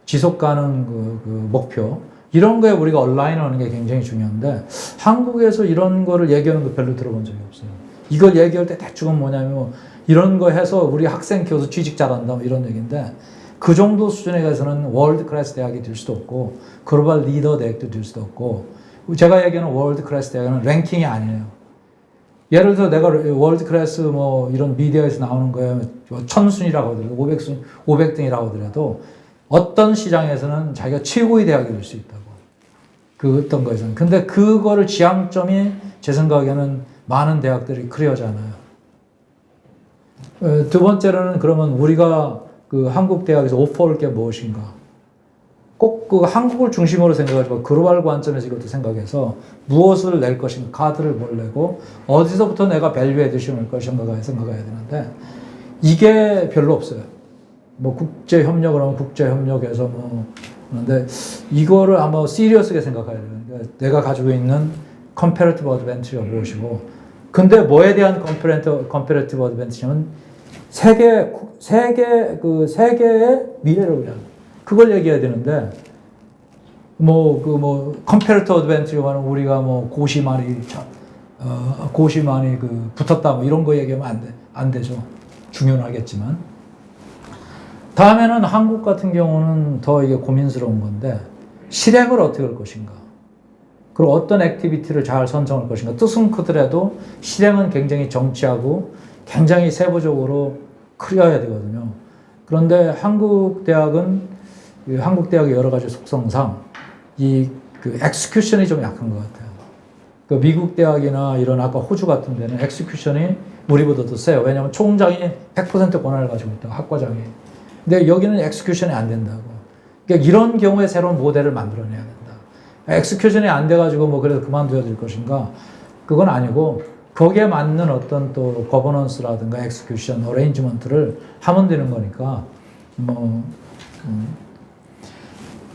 지속 가능 목표, 이런 거에 우리가 얼라인하는 게 굉장히 중요한데, 한국에서 이런 거를 얘기하는 거 별로 들어본 적이 없어요. 이걸 얘기할 때 대충은 뭐냐면 이런 거 해서 우리 학생 키워서 취직 잘한다, 이런 얘기인데, 그 정도 수준에 가서는 월드 클래스 대학이 될 수도 없고 글로벌 리더 대학도 될 수도 없고, 제가 얘기하는 월드 클래스 대학은 랭킹이 아니에요. 예를 들어 내가 월드 클래스 이런 미디어에서 나오는 거에 1000순위라고 하더라도 500등이라고 하더라도 어떤 시장에서는 자기가 최고의 대학이 될 수 있다고. 어떤 거에서는. 근데 그거를 지향점이 제 생각에는 많은 대학들이 크리어하지 않아요. 두 번째로는 그러면 우리가 한국 대학에서 오퍼할 게 무엇인가? 꼭 한국을 중심으로 생각하지 말고 글로벌 관점에서 이것도 생각해서 무엇을 낼 것인가, 카드를 뭘 내고 어디서부터 내가 밸류 에디션을 생각해야 되는데, 이게 별로 없어요. 국제 협력을 하면 국제 협력에서 그런데 이거를 아마 시리어스하게 생각해야 돼요. 그러니까 내가 가지고 있는 컴패러티브 어드밴티지가 무엇이고, 근데 뭐에 대한 컴패러티브 어드밴티지는 세계의 미래를 위한 그걸 얘기해야 되는데, 컴패러티브 어드밴티지는 우리가 고시만이 붙었다, 이런 거 얘기하면 안 되죠. 중요는 하겠지만. 다음에는 한국 같은 경우는 더 이게 고민스러운 건데, 실행을 어떻게 할 것인가. 그리고 어떤 액티비티를 잘 선정할 것인가. 뜻은 크더라도 실행은 굉장히 정치하고 굉장히 세부적으로 크리어해야 되거든요. 그런데 한국 대학의 여러 가지 속성상 엑스큐션이 좀 약한 것 같아요. 미국 대학이나 이런 아까 호주 같은 데는 엑스큐션이 우리보다 더 세요. 왜냐하면 총장이 100% 권한을 가지고 있다고, 학과장이. 근데 여기는 엑스큐션이 안 된다고. 그러니까 이런 경우에 새로운 모델을 만들어내야 된다. 엑스큐션이 안 돼가지고 그래도 그만둬야 될 것인가? 그건 아니고, 거기에 맞는 어떤 또 거버넌스라든가 엑스큐션, 어레인지먼트를 하면 되는 거니까,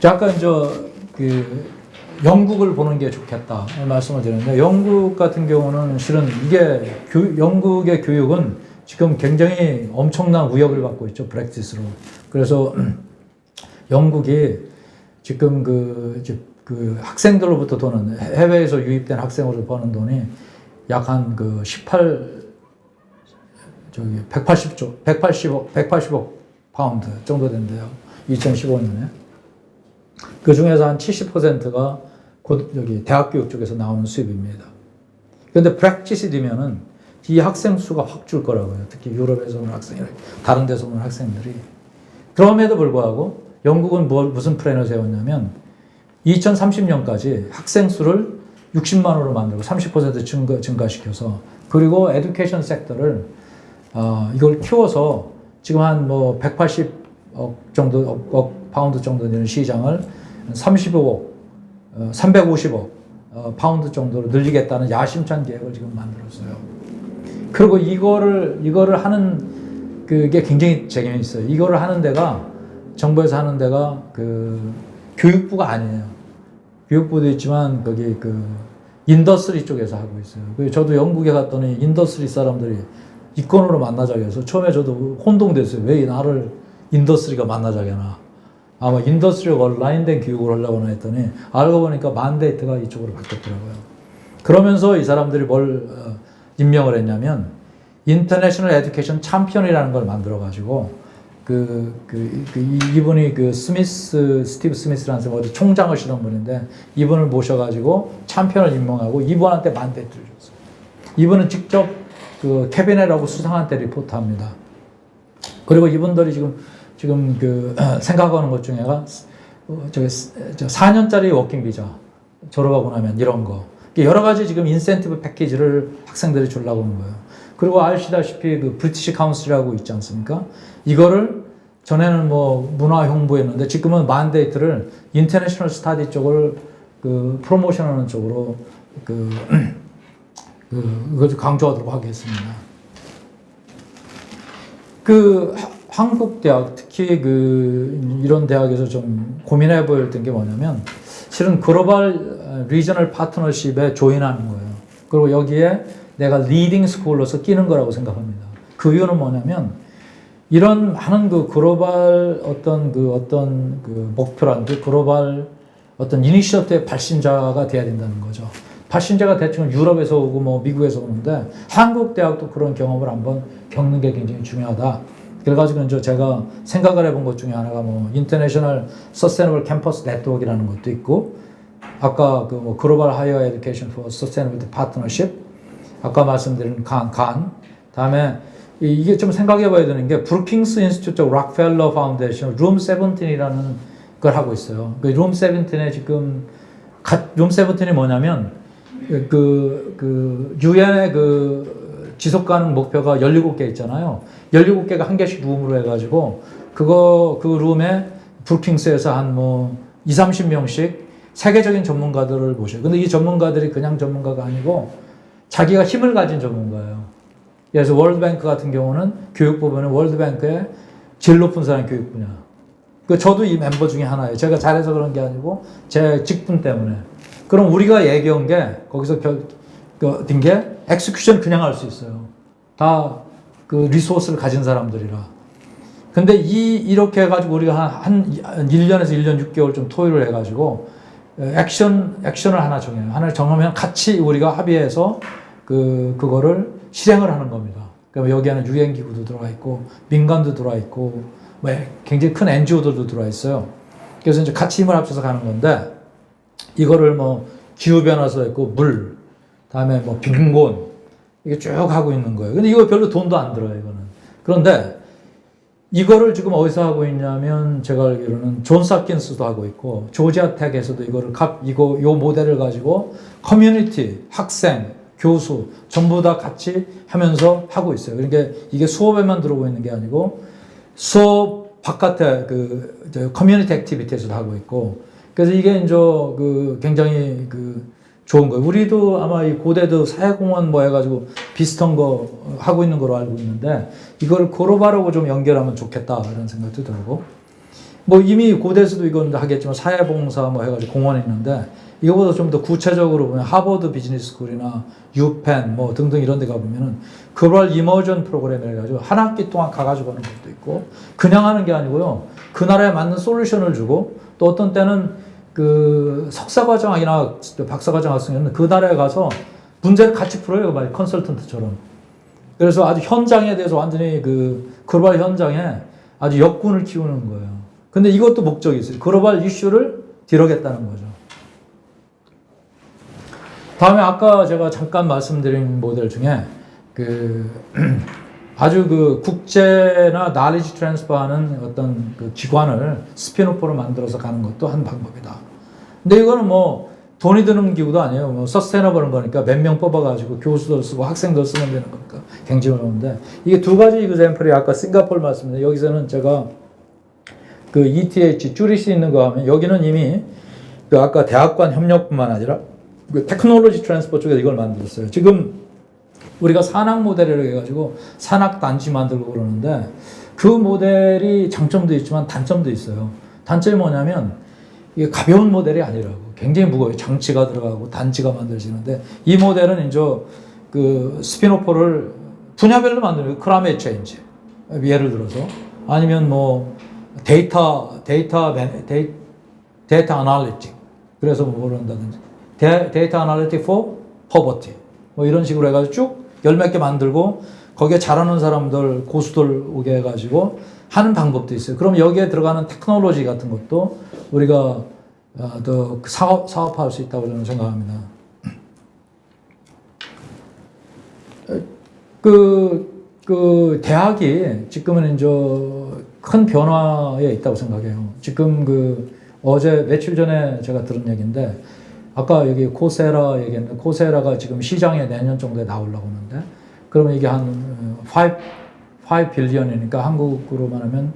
아까 이제 영국을 보는 게 좋겠다 말씀을 드렸는데, 영국 같은 경우는 실은 이게 영국의 교육은 지금 굉장히 엄청난 위협을 받고 있죠, 브렉짓으로. 그래서 영국이 지금 그 학생들로부터 돈은, 해외에서 유입된 학생으로 버는 돈이 약 한 180억 파운드 정도 된대요. 2015년에. 그 중에서 한 70%가 여기 대학 교육 쪽에서 나오는 수입입니다. 그런데 브렉짓이 되면은 이 학생 수가 확 줄 거라고요. 특히 유럽에서 오는 학생들, 다른 데서 오는 학생들이. 그럼에도 불구하고 영국은 무슨 플랜을 세웠냐면 2030년까지 학생 수를 60만으로 만들고 30% 증가시켜서, 그리고 에듀케이션 섹터를 이걸 키워서 지금 한 180억 정도, 억 파운드 정도 되는 시장을 350억 파운드 정도로 늘리겠다는 야심찬 계획을 지금 만들었어요. 그리고 이거를 하는 그게 굉장히 재경이 있어요. 이거를 하는 데가, 정부에서 하는 데가 교육부가 아니에요. 교육부도 있지만 거기 인더스트리 쪽에서 하고 있어요. 저도 영국에 갔더니 인더스트리 사람들이 이권으로 만나자고 해서 처음에 저도 혼동됐어요. 왜 나를 인더스트리가 만나자게나. 아마 인더스트리가 온라인된 교육을 하려고 했더니 알고 보니까 만데이트가 이쪽으로 바뀌었더라고요. 그러면서 이 사람들이 뭘 임명을 했냐면 인터내셔널 에듀케이션 챔피언이라는 걸 만들어가지고 이분이 스티브 스미스라는 사람, 어디 총장을 시던 분인데, 이분을 모셔가지고 챔피언을 임명하고 이분한테 만데이트를 줬어요. 이분은 직접 캐비넷하고 수상한테 리포트합니다. 그리고 이분들이 지금 생각하는 것 중에가 4년짜리 워킹 비자 졸업하고 나면 이런 거, 여러 가지 지금 인센티브 패키지를 학생들이 주려고 하는 거예요. 그리고 아시다시피 브리티시 카운슬이라고 있지 않습니까? 이거를 전에는 문화 홍보였는데 지금은 만데이트를 인터내셔널 스타디 쪽을 프로모션하는 쪽으로 그걸 강조하도록 하겠습니다. 한국 대학, 특히 이런 대학에서 좀 고민해 보였던 게 뭐냐면, 실은 글로벌 리저널 파트너십에 조인하는 거예요. 그리고 여기에 내가 리딩 스쿨로서 끼는 거라고 생각합니다. 그 이유는 뭐냐면, 이런 많은 글로벌 어떤 목표란 글로벌 어떤 이니셔티브의 발신자가 돼야 된다는 거죠. 발신자가 대충 유럽에서 오고 미국에서 오는데, 한국 대학도 그런 경험을 한번 겪는 게 굉장히 중요하다. 그래가지고 제가 생각을 해본 것 중에 하나가 인터내셔널 서스테이너블 캠퍼스 네트워크라는 것도 있고, 아까 글로벌 하이어 에듀케이션 포 서스테이너블 파트너십, 아까 말씀드린 다음에 이게 좀 생각해 봐야 되는 게, 브루킹스 인스티튜트 락펠러 파운데이션 룸 17이라는 걸 하고 있어요. 룸 17에 지금 룸 17이 뭐냐면 유엔의 지속 가능 목표가 17개 있잖아요. 17개가 한 개씩 룸으로 해가지고 그 룸에 브루킹스에서 한 20-30명씩 세계적인 전문가들을 모셔요. 근데 이 전문가들이 그냥 전문가가 아니고 자기가 힘을 가진 전문가예요. 그래서 월드뱅크 같은 경우는 교육 부분은 월드뱅크의 제일 높은 사람 교육 분야. 저도 이 멤버 중에 하나예요. 제가 잘해서 그런 게 아니고 제 직분 때문에. 그럼 우리가 얘기한 게 거기서 든 게 엑스큐션 그냥 할 수 있어요. 다 리소스를 가진 사람들이라. 근데 이렇게 해가지고 우리가 한 1년에서 1년 6개월 좀 토의를 해가지고 액션을 하나 정해요. 하나를 정하면 같이 우리가 합의해서 그거를 실행을 하는 겁니다. 그러면 여기에는 유엔기구도 들어와 있고, 민간도 들어와 있고, 굉장히 큰 NGO들도 들어와 있어요. 그래서 이제 같이 힘을 합쳐서 가는 건데, 이거를 기후변화도 있고, 물, 다음에 빈곤, 이게 쭉 하고 있는 거예요. 근데 이거 별로 돈도 안 들어요, 이거는. 그런데 이거를 지금 어디서 하고 있냐면, 제가 알기로는 존스 홉킨스도 하고 있고, 조지아 텍에서도 요 모델을 가지고 커뮤니티, 학생, 교수 전부 다 같이 하면서 하고 있어요. 그러니까 이게 수업에만 들어오고 있는 게 아니고 수업 바깥에 커뮤니티 액티비티에서도 하고 있고, 그래서 이게 이제 굉장히 좋은 거예요. 우리도 아마 이 고대도 사회공헌 해가지고 비슷한 거 하고 있는 거로 알고 있는데, 이걸 글로벌하고 좀 연결하면 좋겠다 이런 생각도 들고, 뭐 이미 고대에서도 이건 하겠지만 사회봉사 뭐 해가지고 공원이 있는데 이거보다 좀 더 구체적으로 보면 하버드 비즈니스 스쿨이나 유펜 뭐 등등 이런 데 가보면은 글로벌 이머전 프로그램 해가지고 한 학기 동안 가가지고 하는 것도 있고 그냥 하는 게 아니고요. 그 나라에 맞는 솔루션을 주고 또 어떤 때는 그 석사과정이나 박사과정 학생은 그 나라에 가서 문제를 같이 풀어요. 말 컨설턴트처럼. 그래서 아주 현장에 대해서 완전히 그 글로벌 현장에 아주 역군을 키우는 거예요. 근데 이것도 목적이 있어요. 글로벌 이슈를 뒤로겠다는 거죠. 다음에 아까 제가 잠깐 말씀드린 모델 중에 그 아주 그 국제나 나리지 트랜스퍼하는 어떤 그 기관을 스피노프로 만들어서 가는 것도 한 방법이다. 근데 이거는 뭐 돈이 드는 기구도 아니에요. 뭐 서스테너블한 거니까 몇 명 뽑아가지고 교수들 쓰고 학생들 쓰면 되는 거니까 굉장히 어려운데 이게 두 가지 이그샘플이 아까 싱가포르 말씀인데 여기서는 제가 그 ETH 줄일 수 있는 거 하면 여기는 이미 그 아까 대학 간 협력뿐만 아니라 그 테크놀로지 트랜스퍼 쪽에 이걸 만들었어요. 지금 우리가 산학 모델이라고 해가지고 산학 단지 만들고 그러는데 그 모델이 장점도 있지만 단점도 있어요. 단점이 뭐냐면 이게 가벼운 모델이 아니라고 굉장히 무거워요. 장치가 들어가고 단지가 만들어지는데 이 모델은 이제 그 스피노퍼를 분야별로 만드는 크라메 체인지 예를 들어서 아니면 뭐 데이터 아날리틱 그래서 뭐 그런다든지 데이터 아날리틱 for poverty 뭐 이런 식으로 해가지고 쭉 열 몇 개 만들고 거기에 잘하는 사람들 고수들 오게 해가지고 하는 방법도 있어요. 그럼 여기에 들어가는 테크놀로지 같은 것도 우리가 더 사업할 수 있다고 저는 생각합니다. 그 대학이 지금은 이제 큰 변화에 있다고 생각해요. 지금 그 어제 며칠 전에 제가 들은 얘기인데 아까 여기 코세라 얘기했는데 코세라가 지금 시장에 내년 정도에 나오려고 하는데 그러면 이게 한 5 빌리언이니까 한국으로만 하면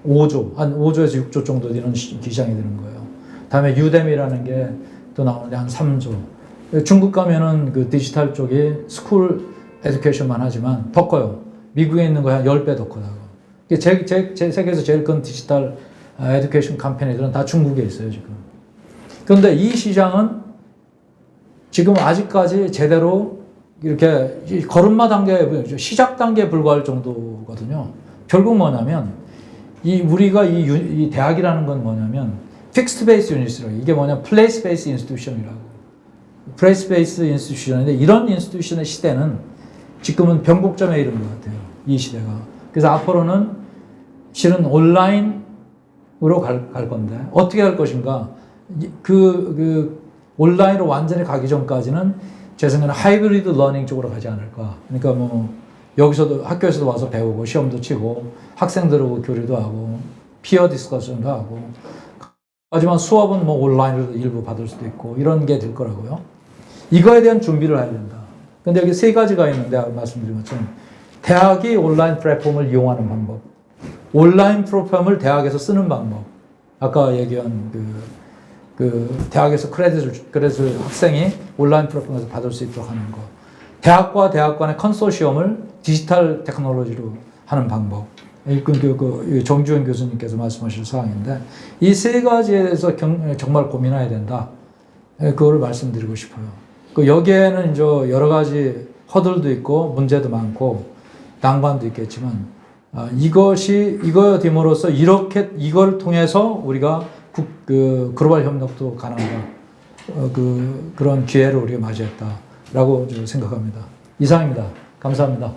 5조, 한 5조에서 6조 정도 되는 시장이 되는 거예요. 다음에 유뎀이라는 게 또 나오는데 한 3조. 중국 가면은 그 디지털 쪽이 스쿨 에듀케이션만 하지만 더 커요. 미국에 있는 거에 한 10배 더 커요. 제 세계에서 제일 큰 디지털 에듀케이션 컴퍼니들은 다 중국에 있어요, 지금. 그런데 이 시장은 지금 아직까지 제대로 이렇게 걸음마 단계, 시작 단계에 불과할 정도거든요. 결국 뭐냐면, 우리가 이 대학이라는 건 뭐냐면, 픽스드 베이스 유닛이라고, 이게 뭐냐, 플레이스 베이스 인스티튜션이라고. 플레이스 베이스 인스티튜션인데, 이런 인스티튜션의 시대는 지금은 변곡점에 이른 것 같아요. 이 시대가. 그래서 앞으로는 실은 온라인으로 갈 건데, 어떻게 할 것인가. 온라인으로 완전히 가기 전까지는 제 생각에는 하이브리드 러닝 쪽으로 가지 않을까. 그러니까 뭐, 여기서도 학교에서도 와서 배우고, 시험도 치고, 학생들하고 교류도 하고, 피어 디스커션도 하고, 하지만 수업은 뭐 온라인으로 일부 받을 수도 있고, 이런 게 될 거라고요. 이거에 대한 준비를 해야 된다. 근데 여기 세 가지가 있는데, 말씀드린 것처럼, 대학이 온라인 플랫폼을 이용하는 방법, 온라인 플랫폼을 대학에서 쓰는 방법, 아까 얘기한 대학에서 크레딧을 학생이 온라인 플랫폼에서 받을 수 있도록 하는 거. 대학과 대학 간의 컨소시엄을 디지털 테크놀로지로 하는 방법. 정주현 교수님께서 말씀하실 사항인데, 이 세 가지에 대해서 정말 고민해야 된다. 그거를 말씀드리고 싶어요. 여기에는 이제 여러 가지 허들도 있고, 문제도 많고, 난관도 있겠지만, 이거 됨으로써 이걸 통해서 우리가 글로벌 협력도 가능하다. 그런 기회를 우리가 맞이했다라고 생각합니다. 이상입니다. 감사합니다.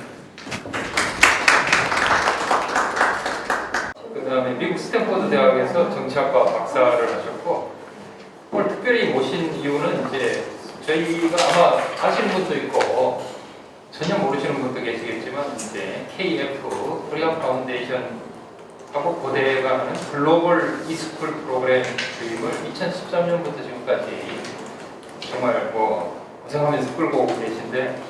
그 다음에 미국 스탠포드 대학에서 정치학과 박사를 하셨고, 오늘 특별히 모신 이유는 이제 저희가 아마 아시는 분도 있고 전혀 모르시는 분도 계시겠지만 이제 KF 코리안 파운데이션 하고 고대가 하는 글로벌 이스쿨 프로그램 도입을 2013년부터 지금까지 정말 고생하면서 끌고 오고 계신데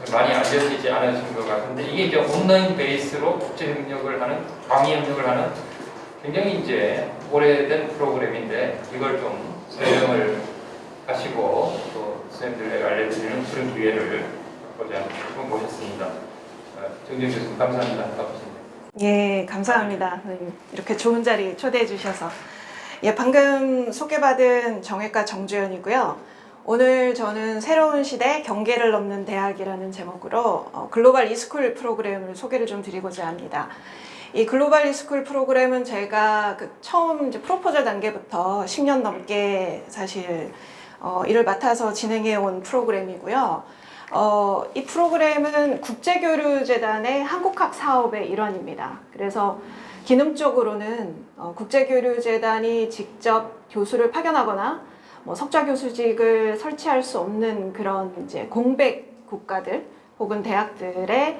사실 많이 알려지지 않으신 것 같은데 이게 이제 온라인 베이스로 국제 협력을 하는 광의 협력을 하는 굉장히 이제 오래된 프로그램인데 이걸 좀 설명을 하시고 또 선생님들에게 알려드리는 그런 기회를 갖고자 모셨습니다. 정준 교수님 감사합니다. 예, 감사합니다. 선생님. 이렇게 좋은 자리 초대해 주셔서. 예, 방금 소개받은 정외과 정주연이고요. 오늘 저는 새로운 시대 경계를 넘는 대학이라는 제목으로 글로벌 이스쿨 프로그램을 소개를 좀 드리고자 합니다. 이 글로벌 이스쿨 프로그램은 제가 처음 이제 프로포절 단계부터 10년 넘게 사실 일을 맡아서 진행해 온 프로그램이고요. 이 프로그램은 국제교류재단의 한국학 사업의 일환입니다. 그래서 기능적으로는 국제교류재단이 직접 교수를 파견하거나 뭐 석좌 교수직을 설치할 수 없는 그런 이제 공백 국가들 혹은 대학들의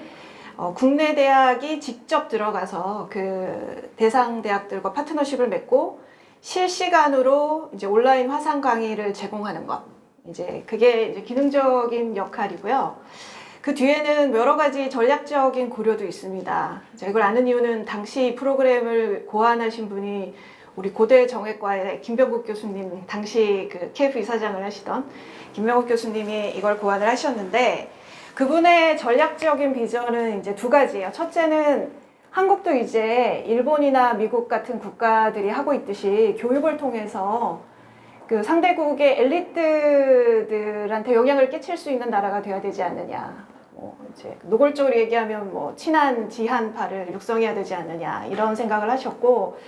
국내 대학이 직접 들어가서 그 대상 대학들과 파트너십을 맺고 실시간으로 이제 온라인 화상 강의를 제공하는 것. 이제 그게 이제 기능적인 역할이고요. 그 뒤에는 여러 가지 전략적인 고려도 있습니다. 제가 이걸 아는 이유는 당시 프로그램을 고안하신 분이 우리 고대 정외과의 김병국 교수님, 당시 그 KF 이사장을 하시던 김병국 교수님이 이걸 고안을 하셨는데, 그분의 전략적인 비전은 이제 두 가지예요. 첫째는 한국도 이제 일본이나 미국 같은 국가들이 하고 있듯이 교육을 통해서 그 상대국의 엘리트들한테 영향을 끼칠 수 있는 나라가 돼야 되지 않느냐. 이제 노골적으로 얘기하면 뭐 친한 지한파를 육성해야 되지 않느냐 이런 생각을 하셨고,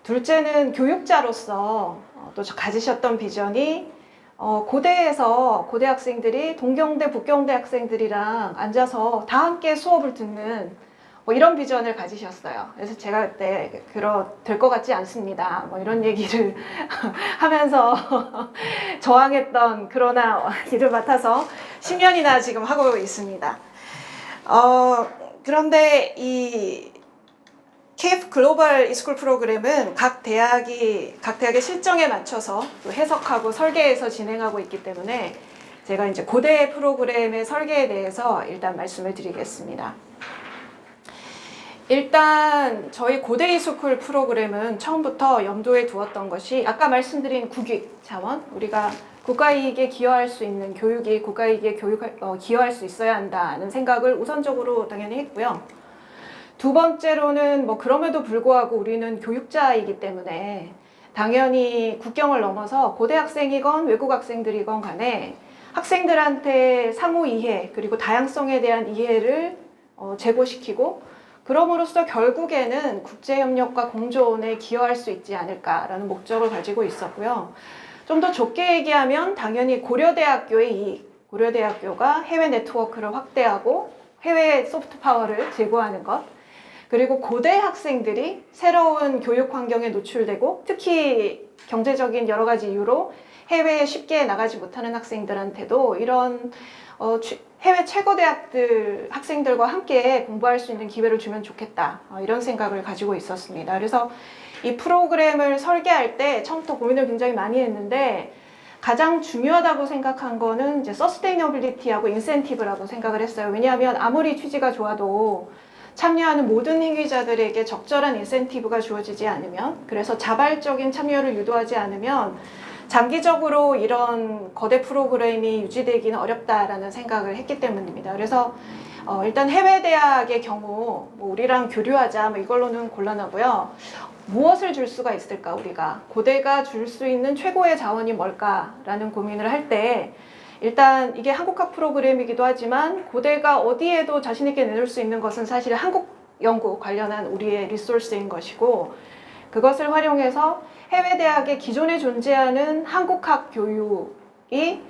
둘째는 교육자로서 또 가지셨던 비전이 고대에서 고대 학생들이 동경대, 북경대 학생들이랑 앉아서 다 함께 수업을 듣는 뭐 이런 비전을 가지셨어요. 그래서 제가 그때 될 것 같지 않습니다. 뭐 이런 얘기를 하면서 저항했던 그러나 일을 맡아서 10년이나 지금 하고 있습니다. 그런데 이 KF 글로벌 이스쿨 프로그램은 각 대학의 실정에 맞춰서 또 해석하고 설계해서 진행하고 있기 때문에 제가 이제 고대 프로그램의 설계에 대해서 일단 말씀을 드리겠습니다. 일단 저희 고대 이스쿨 프로그램은 처음부터 염두에 두었던 것이 아까 말씀드린 국익 자원, 우리가 국가이익에 기여할 수 있는 교육이 국가이익에 기여할 수 있어야 한다는 생각을 우선적으로 당연히 했고요. 두 번째로는 뭐 그럼에도 불구하고 우리는 교육자이기 때문에 당연히 국경을 넘어서 고대 학생이건 외국 학생들이건 간에 학생들한테 상호 이해 그리고 다양성에 대한 이해를 제고시키고, 그럼으로써 결국에는 국제협력과 공존에 기여할 수 있지 않을까라는 목적을 가지고 있었고요. 좀 더 좁게 얘기하면 당연히 고려대학교의 이익, 고려대학교가 해외 네트워크를 확대하고 해외 소프트 파워를 제고하는 것, 그리고 고대 학생들이 새로운 교육 환경에 노출되고 특히 경제적인 여러 가지 이유로 해외에 쉽게 나가지 못하는 학생들한테도 이런 해외 최고 대학들 학생들과 함께 공부할 수 있는 기회를 주면 좋겠다, 이런 생각을 가지고 있었습니다. 그래서 이 프로그램을 설계할 때 처음부터 고민을 굉장히 많이 했는데, 가장 중요하다고 생각한 거는 이제 서스테이너빌리티하고 인센티브라고 생각을 했어요. 왜냐하면 아무리 취지가 좋아도 참여하는 모든 행위자들에게 적절한 인센티브가 주어지지 않으면, 그래서 자발적인 참여를 유도하지 않으면 장기적으로 이런 거대 프로그램이 유지되기는 어렵다라는 생각을 했기 때문입니다. 그래서 일단 해외 대학의 경우 뭐 우리랑 교류하자 뭐 이걸로는 곤란하고요. 무엇을 줄 수가 있을까, 우리가 고대가 줄 수 있는 최고의 자원이 뭘까라는 고민을 할 때, 일단 이게 한국학 프로그램이기도 하지만 고대가 어디에도 자신 있게 내놓을 수 있는 것은 사실 한국 연구 관련한 우리의 리소스인 것이고, 그것을 활용해서 해외 대학의 기존에 존재하는 한국학 교육이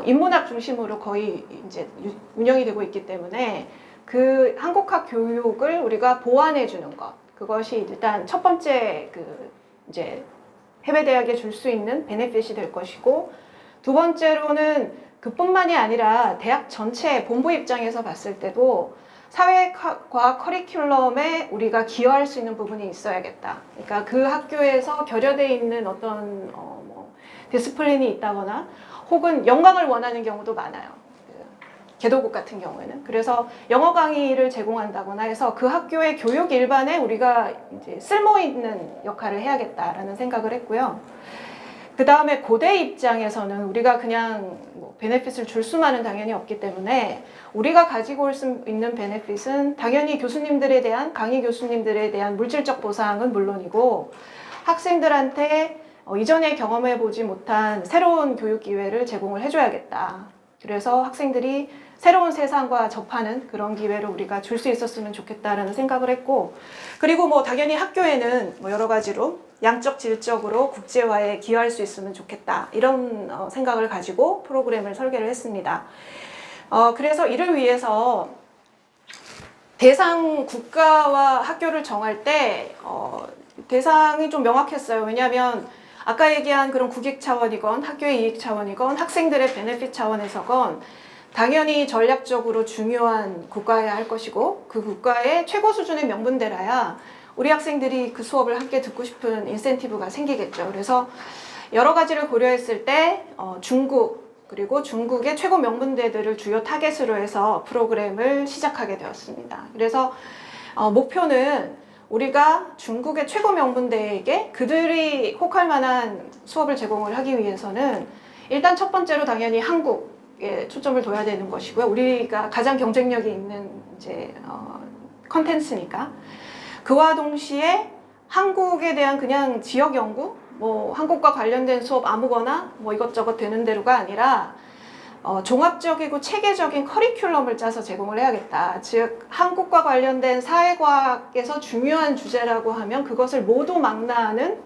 인문학 중심으로 거의 이제 운영이 되고 있기 때문에 그 한국학 교육을 우리가 보완해 주는 것, 그것이 일단 첫 번째 이제 해외 대학에 줄 수 있는 베네핏이 될 것이고, 두 번째로는 그뿐만이 아니라 대학 전체 본부 입장에서 봤을 때도 사회과학 커리큘럼에 우리가 기여할 수 있는 부분이 있어야겠다. 그러니까 그 학교에서 결여되어 있는 어떤 디스플린이 있다거나 혹은 영광을 원하는 경우도 많아요. 개도국 같은 경우에는. 그래서 영어 강의를 제공한다거나 해서 그 학교의 교육 일반에 우리가 이제 쓸모 있는 역할을 해야겠다라는 생각을 했고요. 그 다음에 고대 입장에서는 우리가 그냥 뭐 베네핏을 줄 수만은 당연히 없기 때문에 우리가 가지고 올 수 있는 베네핏은 당연히 교수님들에 대한, 강의 교수님들에 대한 물질적 보상은 물론이고 학생들한테 이전에 경험해보지 못한 새로운 교육 기회를 제공을 해줘야겠다. 그래서 학생들이 새로운 세상과 접하는 그런 기회를 우리가 줄 수 있었으면 좋겠다라는 생각을 했고, 그리고 뭐 당연히 학교에는 뭐 여러 가지로 양적 질적으로 국제화에 기여할 수 있으면 좋겠다, 이런 생각을 가지고 프로그램을 설계를 했습니다. 그래서 이를 위해서 대상 국가와 학교를 정할 때 대상이 좀 명확했어요. 왜냐하면 아까 얘기한 그런 국익 차원이건 학교의 이익 차원이건 학생들의 베네핏 차원에서건 당연히 전략적으로 중요한 국가여야 할 것이고, 그 국가의 최고 수준의 명분대라야 우리 학생들이 그 수업을 함께 듣고 싶은 인센티브가 생기겠죠. 그래서 여러 가지를 고려했을 때 중국, 그리고 중국의 최고 명문대들을 주요 타겟으로 해서 프로그램을 시작하게 되었습니다. 그래서 목표는 우리가 중국의 최고 명문대에게 그들이 혹할 만한 수업을 제공을 하기 위해서는 일단 첫 번째로 당연히 한국에 초점을 둬야 되는 것이고요. 우리가 가장 경쟁력이 있는 이제 컨텐츠니까. 그와 동시에 한국에 대한 그냥 지역 연구, 뭐 한국과 관련된 수업 아무거나 뭐 이것저것 되는 대로가 아니라 종합적이고 체계적인 커리큘럼을 짜서 제공을 해야겠다. 즉 한국과 관련된 사회과학에서 중요한 주제라고 하면 그것을 모두 망라하는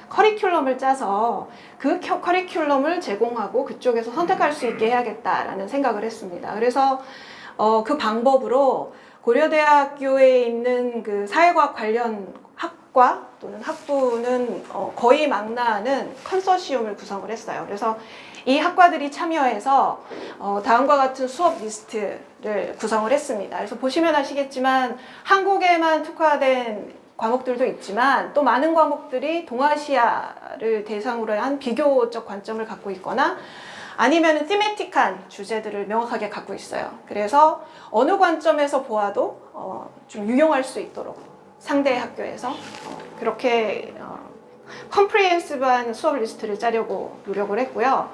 커리큘럼을 짜서 그 커리큘럼을 제공하고 그쪽에서 선택할 수 있게 해야겠다라는 생각을 했습니다. 그래서 그 방법으로 고려대학교에 있는 그 사회과학 관련 학과 또는 학부는 거의 망라하는 컨소시엄을 구성을 했어요. 그래서 이 학과들이 참여해서 다음과 같은 수업 리스트를 구성을 했습니다. 그래서 보시면 아시겠지만 한국에만 특화된 과목들도 있지만 또 많은 과목들이 동아시아를 대상으로 한 비교적 관점을 갖고 있거나 아니면 티메틱한 주제들을 명확하게 갖고 있어요. 그래서 어느 관점에서 보아도 좀 유용할 수 있도록 상대 학교에서 그렇게 컴프리헨시브한 수업 리스트를 짜려고 노력을 했고요.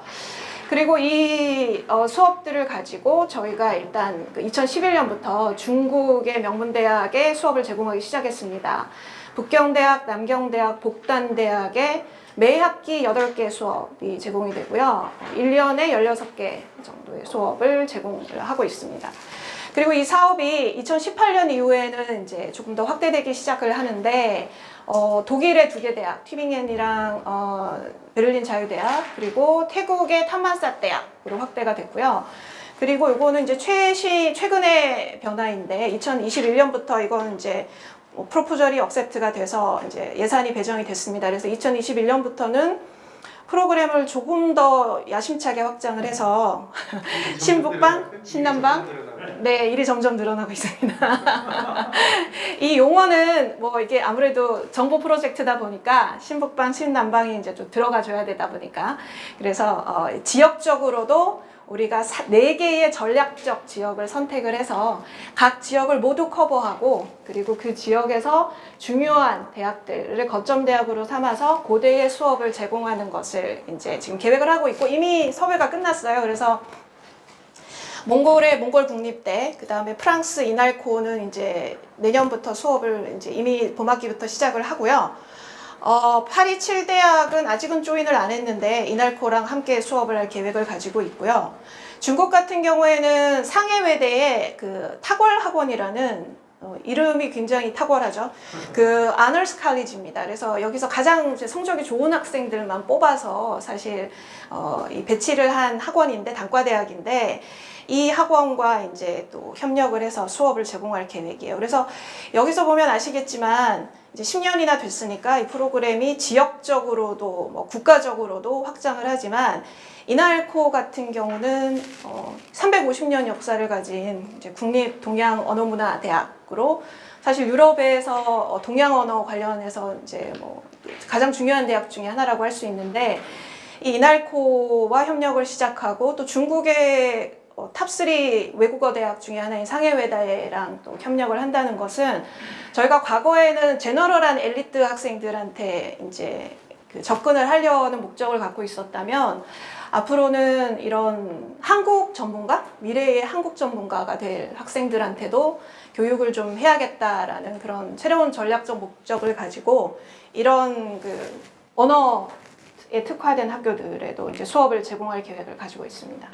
그리고 이 수업들을 가지고 저희가 일단 2011년부터 중국의 명문대학에 수업을 제공하기 시작했습니다. 북경대학, 남경대학, 복단대학에 매 학기 8개 수업이 제공이 되고요. 1년에 16개 정도의 수업을 제공을 하고 있습니다. 그리고 이 사업이 2018년 이후에는 이제 조금 더 확대되기 시작을 하는데 독일의 2개 대학, 튜빙겐이랑 베를린 자유대학, 그리고 태국의 탐만사 대학으로 확대가 됐고요. 그리고 이거는 이제 최근의 변화인데 2021년부터 이건 이제 프로포절이 억셉트가 돼서 이제 예산이 배정이 됐습니다. 그래서 2021년부터는 프로그램을 조금 더 야심차게 확장을 해서 신북방, 신남방, 네, 일이 점점 늘어나고 있습니다. 이 용어는 뭐 이게 아무래도 정보 프로젝트다 보니까 신북방, 신남방이 이제 좀 들어가줘야 되다 보니까 그래서 지역적으로도 우리가 4개의 전략적 지역을 선택을 해서 각 지역을 모두 커버하고 그리고 그 지역에서 중요한 대학들을 거점 대학으로 삼아서 고대의 수업을 제공하는 것을 이제 지금 계획을 하고 있고 이미 섭외가 끝났어요. 그래서 몽골 국립대, 그 다음에 프랑스 이날코는 이제 내년부터 수업을 이제 이미 봄학기부터 시작을 하고요. 파리 7대학은 아직은 조인을 안 했는데 이날코랑 함께 수업을 할 계획을 가지고 있고요. 중국 같은 경우에는 상해외대의 그 탁월 학원이라는 이름이 굉장히 탁월하죠. 그 아너스 칼리지입니다. 그래서 여기서 가장 이제 성적이 좋은 학생들만 뽑아서 사실 이 배치를 한 학원인데 단과대학인데 이 학원과 이제 또 협력을 해서 수업을 제공할 계획이에요. 그래서 여기서 보면 아시겠지만 이제 10년이나 됐으니까 이 프로그램이 지역적으로도 뭐 국가적으로도 확장을 하지만 이날코 같은 경우는 350년 역사를 가진 이제 국립 동양 언어문화 대학으로 사실 유럽에서 동양 언어 관련해서 이제 뭐 가장 중요한 대학 중에 하나라고 할 수 있는데 이 이날코와 협력을 시작하고 또 중국의 탑3 외국어 대학 중에 하나인 상해외대랑 또 협력을 한다는 것은 저희가 과거에는 제너럴한 엘리트 학생들한테 이제 그 접근을 하려는 목적을 갖고 있었다면 앞으로는 이런 한국 전문가, 미래의 한국 전문가가 될 학생들한테도 교육을 좀 해야겠다라는 그런 새로운 전략적 목적을 가지고 이런 그 언어에 특화된 학교들에도 이제 수업을 제공할 계획을 가지고 있습니다.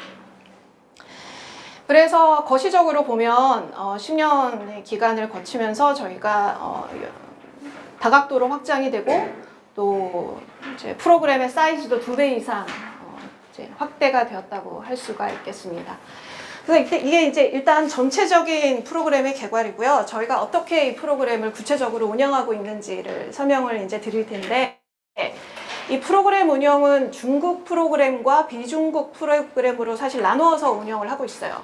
그래서 거시적으로 보면 10년의 기간을 거치면서 저희가 다각도로 확장이 되고 또 이제 프로그램의 사이즈도 2배 이상 이제 확대가 되었다고 할 수가 있겠습니다. 그래서 이게 이제 일단 전체적인 프로그램의 개괄이고요. 저희가 어떻게 이 프로그램을 구체적으로 운영하고 있는지를 설명을 이제 드릴 텐데, 이 프로그램 운영은 중국 프로그램과 비중국 프로그램으로 사실 나누어서 운영을 하고 있어요.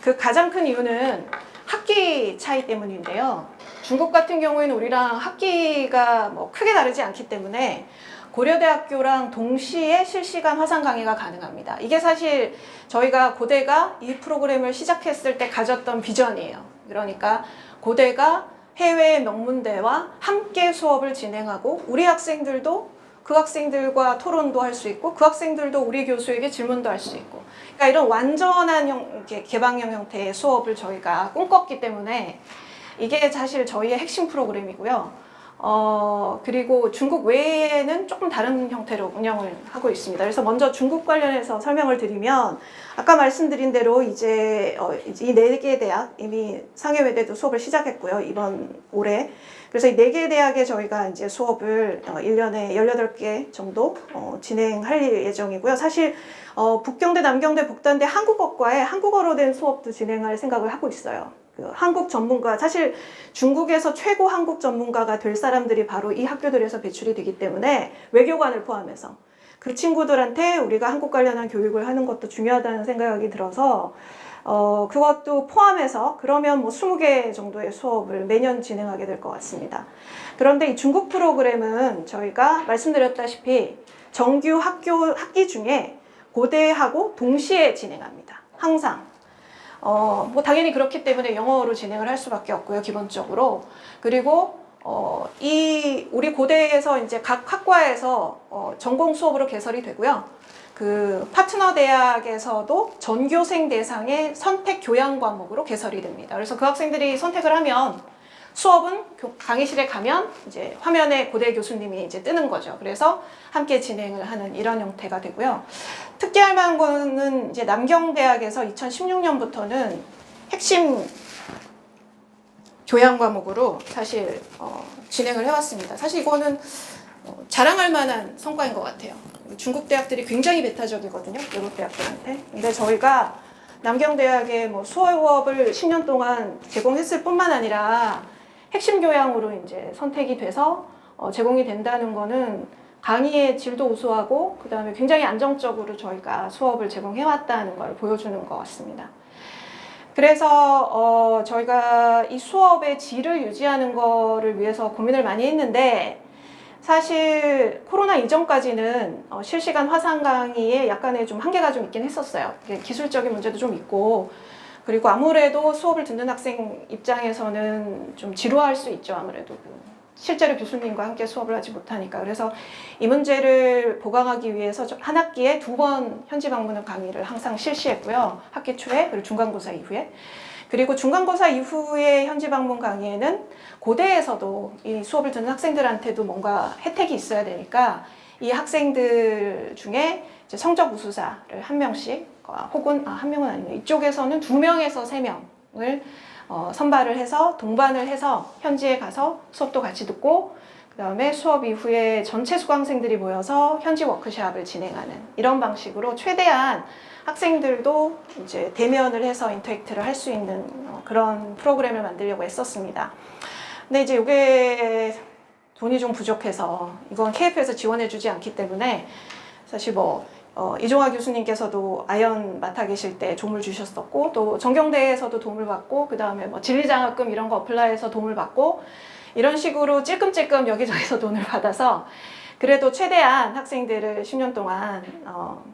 그 가장 큰 이유는 학기 차이 때문인데요. 중국 같은 경우에는 우리랑 학기가 뭐 크게 다르지 않기 때문에 고려대학교랑 동시에 실시간 화상 강의가 가능합니다. 이게 사실 저희가 고대가 이 프로그램을 시작했을 때 가졌던 비전이에요. 그러니까 고대가 해외 명문대와 함께 수업을 진행하고 우리 학생들도 그 학생들과 토론도 할 수 있고 그 학생들도 우리 교수에게 질문도 할 수 있고, 그러니까 이런 완전한 개방형 형태의 수업을 저희가 꿈꿨기 때문에 이게 사실 저희의 핵심 프로그램이고요. 그리고 중국 외에는 조금 다른 형태로 운영을 하고 있습니다. 그래서 먼저 중국 관련해서 설명을 드리면, 아까 말씀드린 대로 이제 이 4개 대학 이미 상해외대도 수업을 시작했고요. 이번 올해. 그래서 이 4개 대학에 저희가 이제 수업을 1년에 18개 정도 진행할 예정이고요. 사실 북경대, 남경대, 북단대 한국어과에 한국어로 된 수업도 진행할 생각을 하고 있어요. 그 한국 전문가, 사실 중국에서 최고 한국 전문가가 될 사람들이 바로 이 학교들에서 배출이 되기 때문에 외교관을 포함해서 그 친구들한테 우리가 한국 관련한 교육을 하는 것도 중요하다는 생각이 들어서 그것도 포함해서 그러면 뭐 20개 정도의 수업을 매년 진행하게 될 것 같습니다. 그런데 이 중국 프로그램은 저희가 말씀드렸다시피 정규 학기 중에 고대하고 동시에 진행합니다. 항상. 뭐 당연히 그렇기 때문에 영어로 진행을 할 수밖에 없고요, 기본적으로. 그리고 우리 고대에서 이제 각 학과에서 전공 수업으로 개설이 되고요. 그 파트너 대학에서도 전교생 대상의 선택 교양 과목으로 개설이 됩니다. 그래서 그 학생들이 선택을 하면 수업은 강의실에 가면 이제 화면에 고대 교수님이 이제 뜨는 거죠. 그래서 함께 진행을 하는 이런 형태가 되고요. 특기할 만한 거는 이제 남경대학에서 2016년부터는 핵심 교양 과목으로 사실 진행을 해왔습니다. 사실 이거는 자랑할 만한 성과인 것 같아요. 중국 대학들이 굉장히 배타적이거든요, 외국 대학들한테. 근데 저희가 남경대학에 뭐 수업을 10년 동안 제공했을 뿐만 아니라 핵심 교양으로 이제 선택이 돼서 제공이 된다는 거는 강의의 질도 우수하고 그 다음에 굉장히 안정적으로 저희가 수업을 제공해왔다는 걸 보여주는 것 같습니다. 그래서 저희가 이 수업의 질을 유지하는 거를 위해서 고민을 많이 했는데, 사실 코로나 이전까지는 실시간 화상 강의에 약간의 좀 한계가 좀 있긴 했었어요. 기술적인 문제도 좀 있고, 그리고 아무래도 수업을 듣는 학생 입장에서는 좀 지루할 수 있죠. 아무래도 실제로 교수님과 함께 수업을 하지 못하니까. 그래서 이 문제를 보강하기 위해서 한 학기에 2번 현지 방문 강의를 항상 실시했고요. 학기 초에, 그리고 중간고사 이후에. 그리고 중간고사 이후에 현지 방문 강의에는 고대에서도 이 수업을 듣는 학생들한테도 뭔가 혜택이 있어야 되니까 이 학생들 중에 이제 성적 우수자를 한 명씩, 혹은 한 명은 아니네요. 이쪽에서는 2명에서 3명을 선발을 해서 동반을 해서 현지에 가서 수업도 같이 듣고, 그 다음에 수업 이후에 전체 수강생들이 모여서 현지 워크숍을 진행하는 이런 방식으로 최대한 학생들도 이제 대면을 해서 인터랙트를 할 수 있는 그런 프로그램을 만들려고 했었습니다. 근데 이제 이게 돈이 좀 부족해서, 이건 KF에서 지원해주지 않기 때문에 사실 뭐 이종화 교수님께서도 아연 맡아 계실 때 도움을 주셨었고, 또 전경대에서도 도움을 받고, 그 다음에 뭐 진리장학금 이런 거 어플라이해서 도움을 받고, 이런 식으로 찔끔찔끔 여기저기서 돈을 받아서 그래도 최대한 학생들을 10년 동안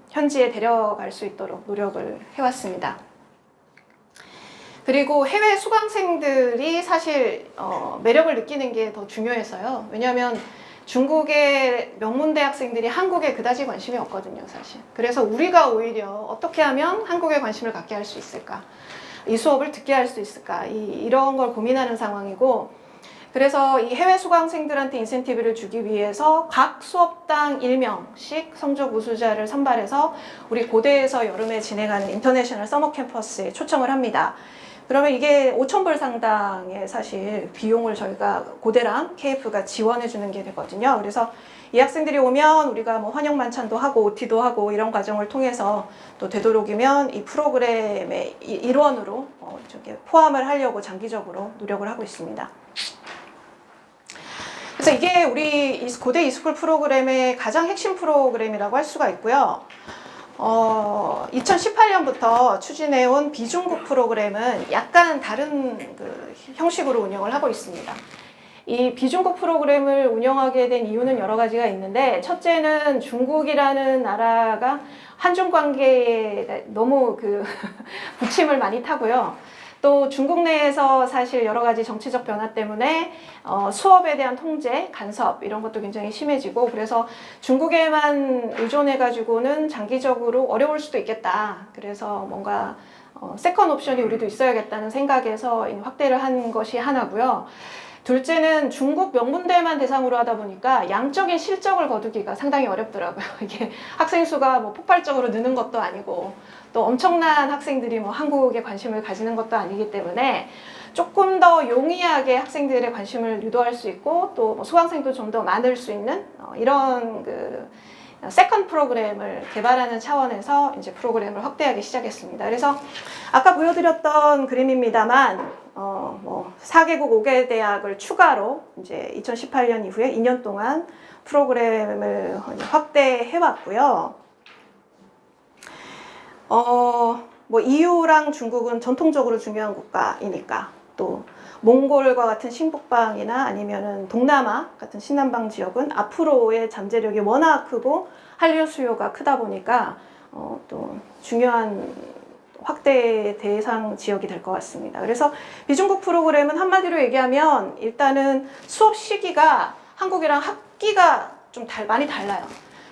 현지에 데려갈 수 있도록 노력을 해왔습니다. 그리고 해외 수강생들이 사실 매력을 느끼는 게 더 중요해서요. 왜냐하면 중국의 명문대 학생들이 한국에 그다지 관심이 없거든요, 사실. 그래서 우리가 오히려 어떻게 하면 한국에 관심을 갖게 할 수 있을까? 이 수업을 듣게 할 수 있을까? 이런 걸 고민하는 상황이고, 그래서 이 해외 수강생들한테 인센티브를 주기 위해서 각 수업당 1명씩 성적 우수자를 선발해서 우리 고대에서 여름에 진행하는 인터내셔널 서머 캠퍼스에 초청을 합니다. 그러면 이게 5,000불 상당의 사실 비용을 저희가 고대랑 KF가 지원해 주는 게 되거든요. 그래서 이 학생들이 오면 우리가 뭐 환영 만찬도 하고 OT도 하고 이런 과정을 통해서 또 되도록이면 이 프로그램의 일원으로 저기 포함을 하려고 장기적으로 노력을 하고 있습니다. 그래서 이게 우리 고대 이스쿨 프로그램의 가장 핵심 프로그램이라고 할 수가 있고요. 2018년부터 추진해온 비중국 프로그램은 약간 다른 그 형식으로 운영을 하고 있습니다. 이 비중국 프로그램을 운영하게 된 이유는 여러 가지가 있는데, 첫째는 중국이라는 나라가 한중 관계에 너무 그 부침을 많이 타고요. 또 중국 내에서 사실 여러 가지 정치적 변화 때문에 수업에 대한 통제, 간섭 이런 것도 굉장히 심해지고, 그래서 중국에만 의존해가지고는 장기적으로 어려울 수도 있겠다. 그래서 뭔가 세컨 옵션이 우리도 있어야겠다는 생각에서 확대를 한 것이 하나고요. 둘째는 중국 명문대만 대상으로 하다 보니까 양적인 실적을 거두기가 상당히 어렵더라고요. 이게 학생 수가 뭐 폭발적으로 느는 것도 아니고, 또 엄청난 학생들이 뭐 한국에 관심을 가지는 것도 아니기 때문에 조금 더 용이하게 학생들의 관심을 유도할 수 있고, 또 뭐 수강생도 좀 더 많을 수 있는 이런 그 세컨 프로그램을 개발하는 차원에서 이제 프로그램을 확대하기 시작했습니다. 그래서 아까 보여드렸던 그림입니다만, 뭐 4개국 5개 대학을 추가로 이제 2018년 이후에 2년 동안 프로그램을 확대해 왔고요. 뭐 EU랑 중국은 전통적으로 중요한 국가이니까, 또 몽골과 같은 신북방이나 아니면은 동남아 같은 신남방 지역은 앞으로의 잠재력이 워낙 크고 한류 수요가 크다 보니까 또 중요한 확대 대상 지역이 될 것 같습니다. 그래서 비중국 프로그램은 한마디로 얘기하면 일단은 수업 시기가 한국이랑 학기가 좀 많이 달라요.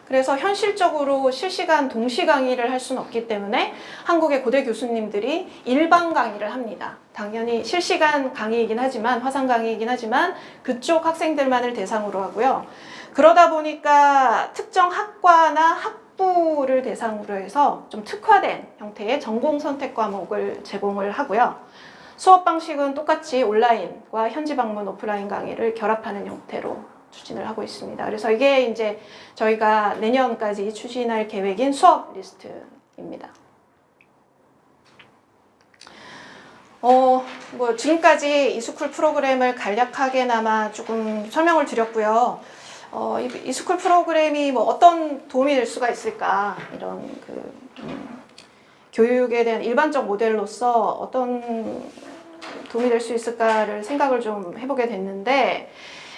그래서 현실적으로 실시간 동시 강의를 할 수는 없기 때문에 한국의 고대 교수님들이 일반 강의를 합니다. 당연히 실시간 강의이긴 하지만, 화상 강의이긴 하지만 그쪽 학생들만을 대상으로 하고요. 그러다 보니까 특정 학과나 학부를 대상으로 해서 좀 특화된 형태의 전공 선택 과목을 제공을 하고요. 수업 방식은 똑같이 온라인과 현지 방문 오프라인 강의를 결합하는 형태로 추진을 하고 있습니다. 그래서 이게 이제 저희가 내년까지 추진할 계획인 수업 리스트입니다. 뭐 지금까지 이스쿨 프로그램을 간략하게나마 조금 설명을 드렸고요. 이스쿨 프로그램이 뭐 어떤 도움이 될 수가 있을까, 이런 그 교육에 대한 일반적 모델로서 어떤 도움이 될 수 있을까를 생각을 좀 해보게 됐는데,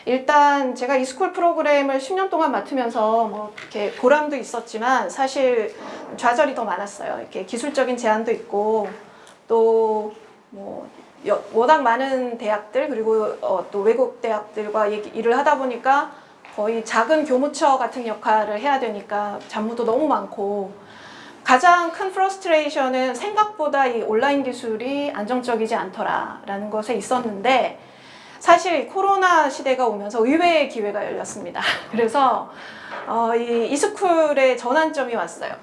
일단 제가 이스쿨 프로그램을 10년 동안 맡으면서 뭐 이렇게 보람도 있었지만 사실 좌절이 더 많았어요. 이렇게 기술적인 제한도 있고, 또 뭐 워낙 많은 대학들, 그리고 또 외국 대학들과 일을 하다 보니까 거의 작은 교무처 같은 역할을 해야 되니까 잡무도 너무 많고, 가장 큰 프러스트레이션은 생각보다 이 온라인 기술이 안정적이지 않더라라는 것에 있었는데, 사실 코로나 시대가 오면서 의외의 기회가 열렸습니다. 그래서 이 이스쿨의 전환점이 왔어요.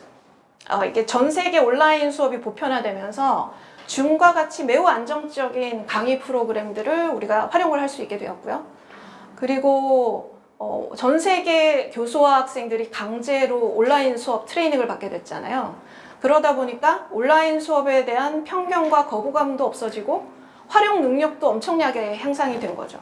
이게 전 세계 온라인 수업이 보편화되면서 줌과 같이 매우 안정적인 강의 프로그램들을 우리가 활용을 할 수 있게 되었고요. 그리고 전 세계 교수와 학생들이 강제로 온라인 수업 트레이닝을 받게 됐잖아요. 그러다 보니까 온라인 수업에 대한 편견과 거부감도 없어지고 활용 능력도 엄청나게 향상이 된 거죠.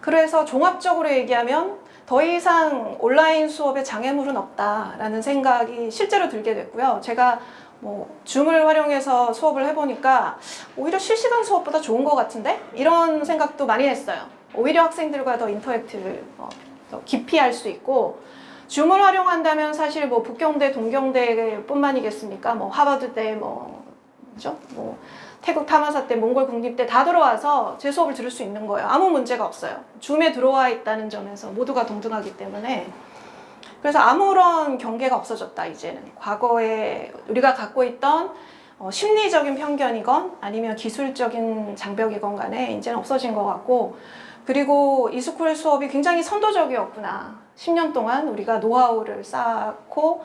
그래서 종합적으로 얘기하면 더 이상 온라인 수업에 장애물은 없다라는 생각이 실제로 들게 됐고요. 제가 뭐 줌을 활용해서 수업을 해보니까 오히려 실시간 수업보다 좋은 것 같은데? 이런 생각도 많이 했어요. 오히려 학생들과 더 인터랙트를 더 깊이 할 수 있고, 줌을 활용한다면 사실 뭐 북경대, 동경대 뿐만이겠습니까? 뭐 하버드대, 뭐 그죠? 뭐 태국 탐화사 때, 몽골 국립 때 다 들어와서 제 수업을 들을 수 있는 거예요. 아무 문제가 없어요. 줌에 들어와 있다는 점에서 모두가 동등하기 때문에. 그래서 아무런 경계가 없어졌다, 이제는. 과거에 우리가 갖고 있던 심리적인 편견이건 아니면 기술적인 장벽이건 간에 이제는 없어진 것 같고, 그리고 이스쿨 수업이 굉장히 선도적이었구나. 10년 동안 우리가 노하우를 쌓고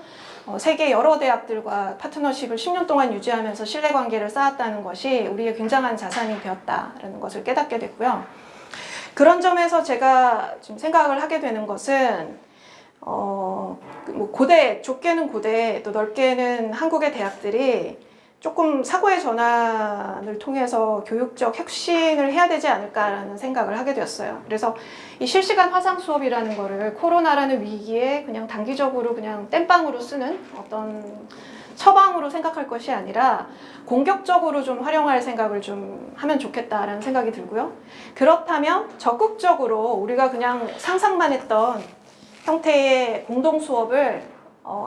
세계 여러 대학들과 파트너십을 10년 동안 유지하면서 신뢰관계를 쌓았다는 것이 우리의 굉장한 자산이 되었다라는 것을 깨닫게 됐고요. 그런 점에서 제가 지금 생각을 하게 되는 것은 뭐 고대, 좁게는 고대, 또 넓게는 한국의 대학들이 조금 사고의 전환을 통해서 교육적 혁신을 해야 되지 않을까라는 생각을 하게 되었어요. 그래서 이 실시간 화상 수업이라는 거를 코로나라는 위기에 그냥 단기적으로 그냥 땜빵으로 쓰는 어떤 처방으로 생각할 것이 아니라 공격적으로 좀 활용할 생각을 좀 하면 좋겠다라는 생각이 들고요. 그렇다면 적극적으로 우리가 그냥 상상만 했던 형태의 공동 수업을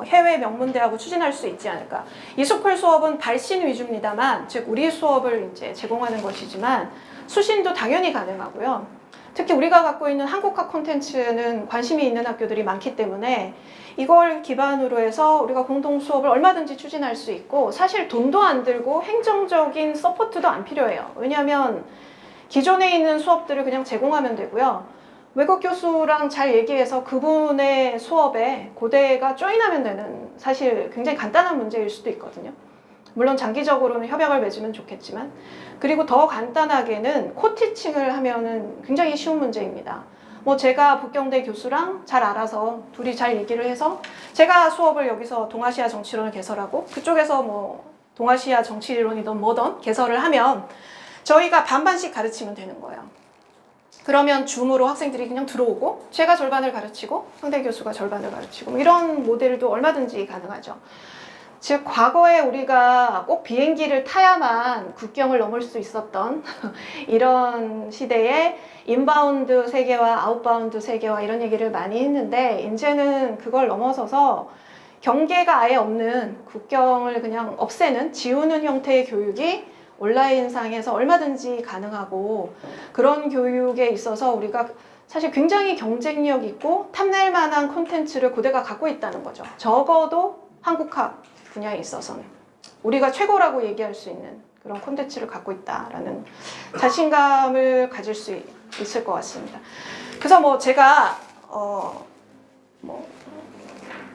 해외 명문대하고 추진할 수 있지 않을까. 이스쿨 수업은 발신 위주입니다만, 즉 우리 수업을 이제 제공하는 것이지만 수신도 당연히 가능하고요. 특히 우리가 갖고 있는 한국화 콘텐츠는 관심이 있는 학교들이 많기 때문에 이걸 기반으로 해서 우리가 공동 수업을 얼마든지 추진할 수 있고, 사실 돈도 안 들고 행정적인 서포트도 안 필요해요. 왜냐하면 기존에 있는 수업들을 그냥 제공하면 되고요. 외국 교수랑 잘 얘기해서 그분의 수업에 고대가 조인하면 되는, 사실 굉장히 간단한 문제일 수도 있거든요. 물론 장기적으로는 협약을 맺으면 좋겠지만, 그리고 더 간단하게는 코티칭을 하면은 굉장히 쉬운 문제입니다. 뭐 제가 북경대 교수랑 잘 알아서 둘이 잘 얘기를 해서 제가 수업을 여기서 동아시아 정치론을 개설하고 그쪽에서 뭐 동아시아 정치론이든 뭐든 개설을 하면 저희가 반반씩 가르치면 되는 거예요. 그러면 줌으로 학생들이 그냥 들어오고 제가 절반을 가르치고 상대 교수가 절반을 가르치고 이런 모델도 얼마든지 가능하죠. 즉 과거에 우리가 꼭 비행기를 타야만 국경을 넘을 수 있었던 이런 시대에 인바운드 세계와 아웃바운드 세계와 이런 얘기를 많이 했는데, 이제는 그걸 넘어서서 경계가 아예 없는, 국경을 그냥 없애는, 지우는 형태의 교육이 온라인상에서 얼마든지 가능하고, 그런 교육에 있어서 우리가 사실 굉장히 경쟁력 있고 탐낼 만한 콘텐츠를 고대가 갖고 있다는 거죠. 적어도 한국학 분야에 있어서는 우리가 최고라고 얘기할 수 있는 그런 콘텐츠를 갖고 있다라는 자신감을 가질 수 있을 것 같습니다. 그래서 뭐 제가 뭐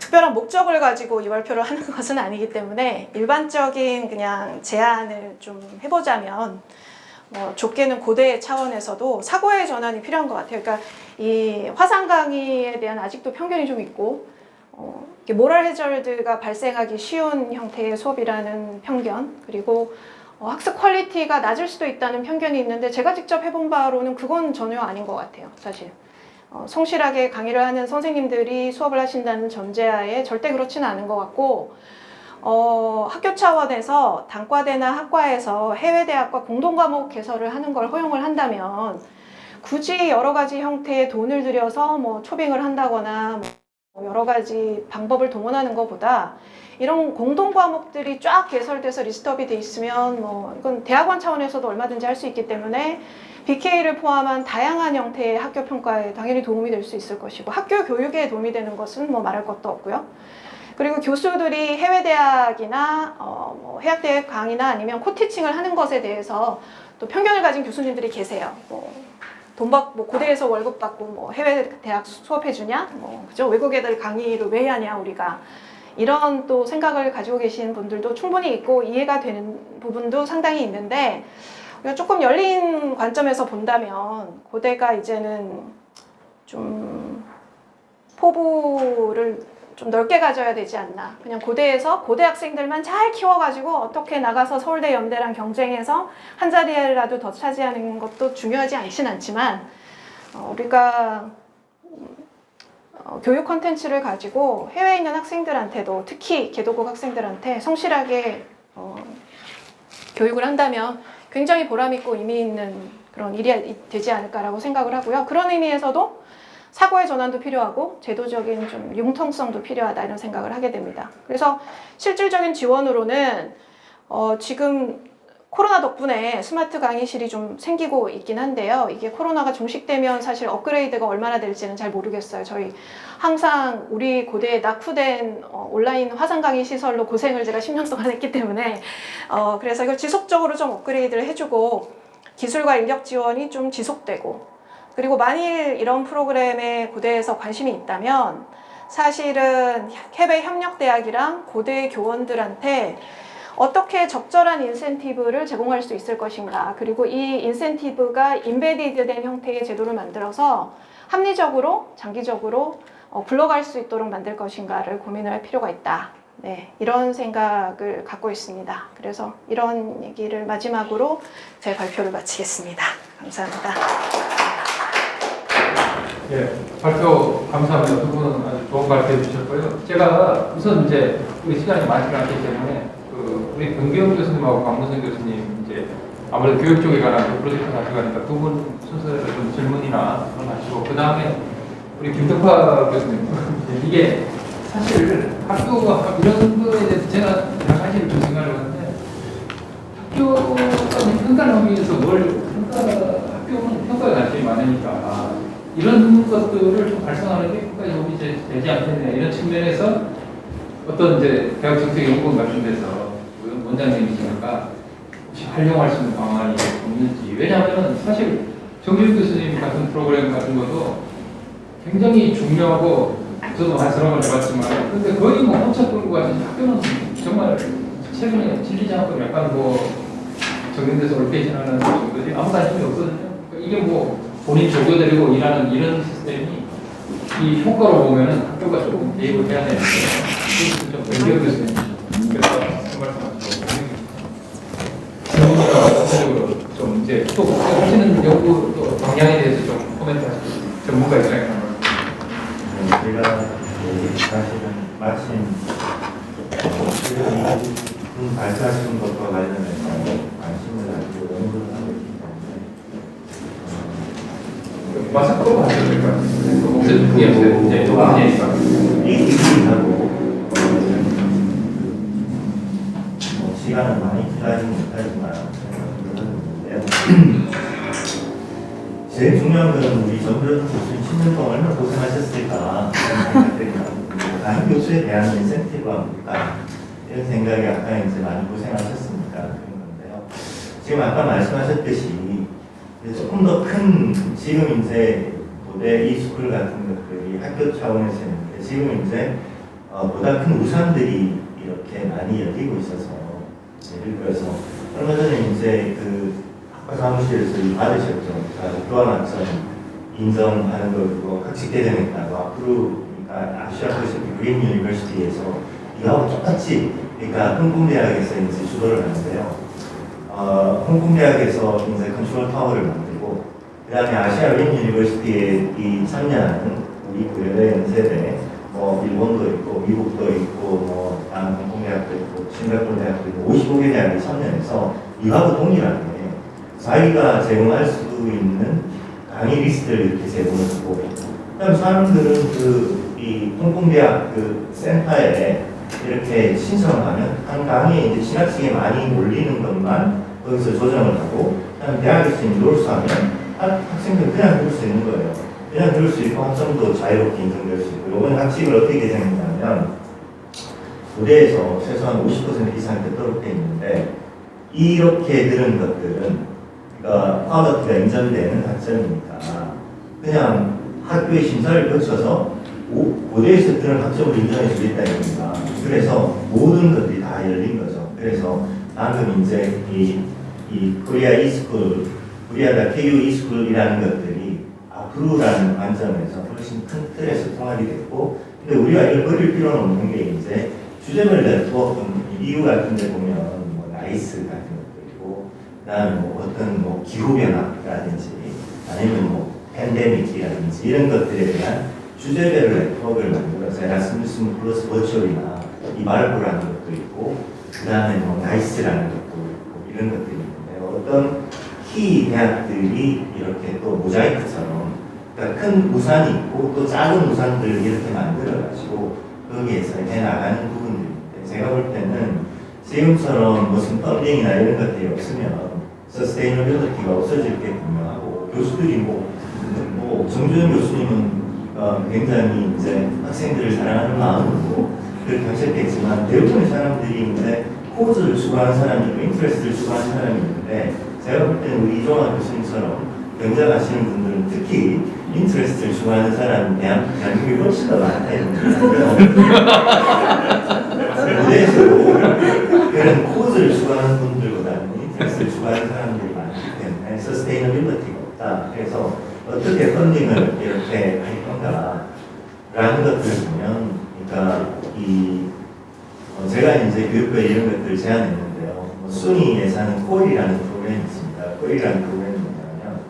특별한 목적을 가지고 이 발표를 하는 것은 아니기 때문에 일반적인 그냥 제안을 좀 해보자면, 좁게는 고대 차원에서도 사고의 전환이 필요한 것 같아요. 그러니까 이 화상 강의에 대한 아직도 편견이 좀 있고, 모럴 해저드가 발생하기 쉬운 형태의 수업이라는 편견, 그리고 학습 퀄리티가 낮을 수도 있다는 편견이 있는데, 제가 직접 해본 바로는 그건 전혀 아닌 것 같아요, 사실. 성실하게 강의를 하는 선생님들이 수업을 하신다는 전제하에 절대 그렇지는 않은 것 같고, 학교 차원에서 단과대나 학과에서 해외대학과 공동과목 개설을 하는 걸 허용을 한다면, 굳이 여러 가지 형태의 돈을 들여서 뭐 초빙을 한다거나 뭐 여러 가지 방법을 동원하는 것보다 이런 공동과목들이 쫙 개설돼서 리스트업이 돼 있으면 뭐 이건 대학원 차원에서도 얼마든지 할 수 있기 때문에 BK를 포함한 다양한 형태의 학교 평가에 당연히 도움이 될 수 있을 것이고, 학교 교육에 도움이 되는 것은 뭐 말할 것도 없고요. 그리고 교수들이 해외대학이나 뭐 해학대학 강의나 아니면 코티칭을 하는 것에 대해서 또 편견을 가진 교수님들이 계세요. 뭐 고대에서 월급 받고 뭐 해외 대학 수업해주냐, 그죠? 외국 애들 강의를 왜 하냐 우리가, 이런 또 생각을 가지고 계신 분들도 충분히 있고 이해가 되는 부분도 상당히 있는데, 우리가 조금 열린 관점에서 본다면 고대가 이제는 좀 포부를 좀 넓게 가져야 되지 않나. 그냥 고대에서 고대 학생들만 잘 키워가지고 어떻게 나가서 서울대 연대랑 경쟁해서 한 자리라도 더 차지하는 것도 중요하지 않진 않지만, 우리가 교육 콘텐츠를 가지고 해외에 있는 학생들한테도, 특히 개도국 학생들한테 성실하게 교육을 한다면 굉장히 보람있고 의미 있는 그런 일이 되지 않을까라고 생각을 하고요. 그런 의미에서도 사고의 전환도 필요하고 제도적인 좀 융통성도 필요하다, 이런 생각을 하게 됩니다. 그래서 실질적인 지원으로는 지금 코로나 덕분에 스마트 강의실이 좀 생기고 있긴 한데요. 이게 코로나가 종식되면 사실 업그레이드가 얼마나 될지는 잘 모르겠어요. 저희 항상 우리 고대에 낙후된 온라인 화상 강의 시설로 고생을 제가 10년 동안 했기 때문에 그래서 이걸 지속적으로 좀 업그레이드를 해주고 기술과 인력 지원이 좀 지속되고, 그리고 만일 이런 프로그램에 고대에서 관심이 있다면 사실은 해외 협력대학이랑 고대 교원들한테 어떻게 적절한 인센티브를 제공할 수 있을 것인가, 그리고 이 인센티브가 인베디드된 형태의 제도를 만들어서 합리적으로 장기적으로 굴러갈 수 있도록 만들 것인가를 고민을 할 필요가 있다. 네, 이런 생각을 갖고 있습니다. 그래서 이런 얘기를 마지막으로 제 발표를 마치겠습니다. 감사합니다. 예, 발표 감사합니다. 두 분 아주 좋은 발표 해주셨고요. 제가 우선 이제 우리 시간이 많지 않기 때문에 우리 변기영 교수님하고 박문선 교수님 이제 아무래도 교육 쪽에 관한 프로젝트 가져가니까 두 분 순서대로 좀 질문이나 그런 거 하시고, 그 다음에 우리 김덕화 교수님 이게 사실 학교가 이런 거에 대해서 제가 여러 가지를 좀 생각을 하는데, 학교가 평가를 하기 위해서 학교는 평가에 관심이 많으니까 이런 것들을 좀 발전하는 게 국가의 도움이 되지 않겠냐, 이런 측면에서 어떤 이제 대학정책연구원 같은 데서 원장님이시니까 혹시 활용할 수 있는 방안이 없는지. 왜냐하면 사실 정길 교수님 같은 프로그램 같은 것도 굉장히 중요하고 저도 한 서너 번 해봤지만, 근데 거의 뭐 혼자 끌고 가지, 학교는 정말 최근에 진리장학금 약간 정년돼서 올페이션하는 정도지 아무 관심이 없거든요. 그러니까 이게 본인 조교들이고 일하는 이런 시스템이 이 효과로 보면은 학교가 조금 개입을 해야 되는데, 좀 변경 교수님 그래서 한 말씀 하시고 전문가적으로 좀 이제 또 하시는 연구 또 방향에 대해서 좀 코멘트 하시고 전문가 입장에서 한번. 제가 사실은 마침 지금 발표하시는 것과 관련해서 관심을 가지고 연구를 하고 있기 때문에 마스크로 하셔도 될 것 같아요. 목소리 크게 하세요. 이제 조금 되니까. 이 기술하고 시간은 많이 필요하지는 못하지만 생각을 제일 중요한 것은 우리 정변 교수님 10년 동안 얼마나 고생하셨을까 생각합니다. 다른 교수에 대한 인센티브가 뭘까 이런 생각이 아까 이제 많이 고생하셨으니까 그런 건데요. 지금 아까 말씀하셨듯이 조금 더 큰 지금 이제 고대 이스쿨 같은 것들이 학교 차원에서 있는데 지금 이제 보다 큰 우산들이 이렇게 많이 열리고 있어서 예를 들어서 얼마 전에 이제 사무실에서 받으셨죠. 교환학점 인정하는 거 학칙 개정했다고 앞으로 그러니까 아시아패시픽 그린 유니버시티에서 이하고 똑같이 그러니까 홍콩대학에서 이제 주도를 하는데요. 홍콩대학에서 이제 컨트롤 타워를 만들고 그다음에 아시아 그린 유니버시티에 이 참여하는 우리 고려대 연세대 일본도 있고 미국도 있고 다른 홍콩대학도 있고 싱가포르 대학도 있고 55개 대학이 참여해서 이하고 동일하게 자기가 제공할 수 있는 강의 리스트를 이렇게 제공하고, 그다음 사람들은 이 홍콩대학 센터에 이렇게 신청을 하면 한 강의에 이제 지나치게 많이 몰리는 것만 거기서 조정을 하고, 그다음 대학에서 인도르스하면 학생들 그냥 들을 수 있는 거예요. 그냥 들을 수 있고 학점도 자유롭게 인정될 수 있고. 이번 학칙을 어떻게 개정했냐면 고대에서 최소한 50% 이상 듣도록 되어 있는데 이렇게 들은 것들은 퀄리티가 인정되는 학점이니까 그냥 학교의 심사를 거쳐서 고대에서 들은 학점을 인정해 주겠다는 겁니다. 그래서 모든 것들이 다 열린 거죠. 그래서 방금 이제 이 코리아 이스쿨, 코리아다 KU 이스쿨이라는 것들이 앞으로라는 관점에서 훨씬 큰 틀에서 통합이 됐고, 근데 우리가 이걸 버릴 필요는 없는 게 이제 주제별 네트워크 EU 같은 데 보면 나이스 같은 것도 그다음에 어떤 기후변화라든지 아니면 팬데믹이라든지 이런 것들에 대한 주제별 네트워크를 만들어서 에라스무스 플러스 버추얼이나 이발고라는 것도 있고 그다음에 나이스라는 것도 있고 이런 것들이 있는데 어떤 키 대학들이 이렇게 또 모자이크처럼 그러니까 큰 우산이 있고 또 작은 우산들을 이렇게 만들어가지고 거기에서 해나가는 부분들인데 제가 볼 때는 지금처럼 무슨 펀딩이나 이런 것들이 없으면 서스테이너빌리티가 없어질 게 분명하고 교수들이 뭐 정주영 교수님은 굉장히 이제 학생들을 사랑하는 마음으로 그렇게 하셨겠지만 대부분의 사람들이 이제 코즈를 추구하는 사람이 있고 인트레스트를 추구하는 사람이 있는데 제가 볼 때는 우리 이종환 교수님처럼 경작하시는 분들은 특히 인트레스트를 추구하는 사람이 대한민국이 훨씬 더 많다 이런 거예요. 무대에서도 그런 코즈를 추구하는 분들보다는 인트레스트를 추구하는 사람들이 많기 때문에 서스테이너빌리티가 없다. 그래서 어떻게 펀딩을 이렇게 할 건가라는 것들을 보면, 그러니까 제가 이제 교육부에 이런 것들을 제안했는데요. 순위 예산은 콜이라는 프로그램이 있습니다. 콜이라는 프로그램이 뭐냐면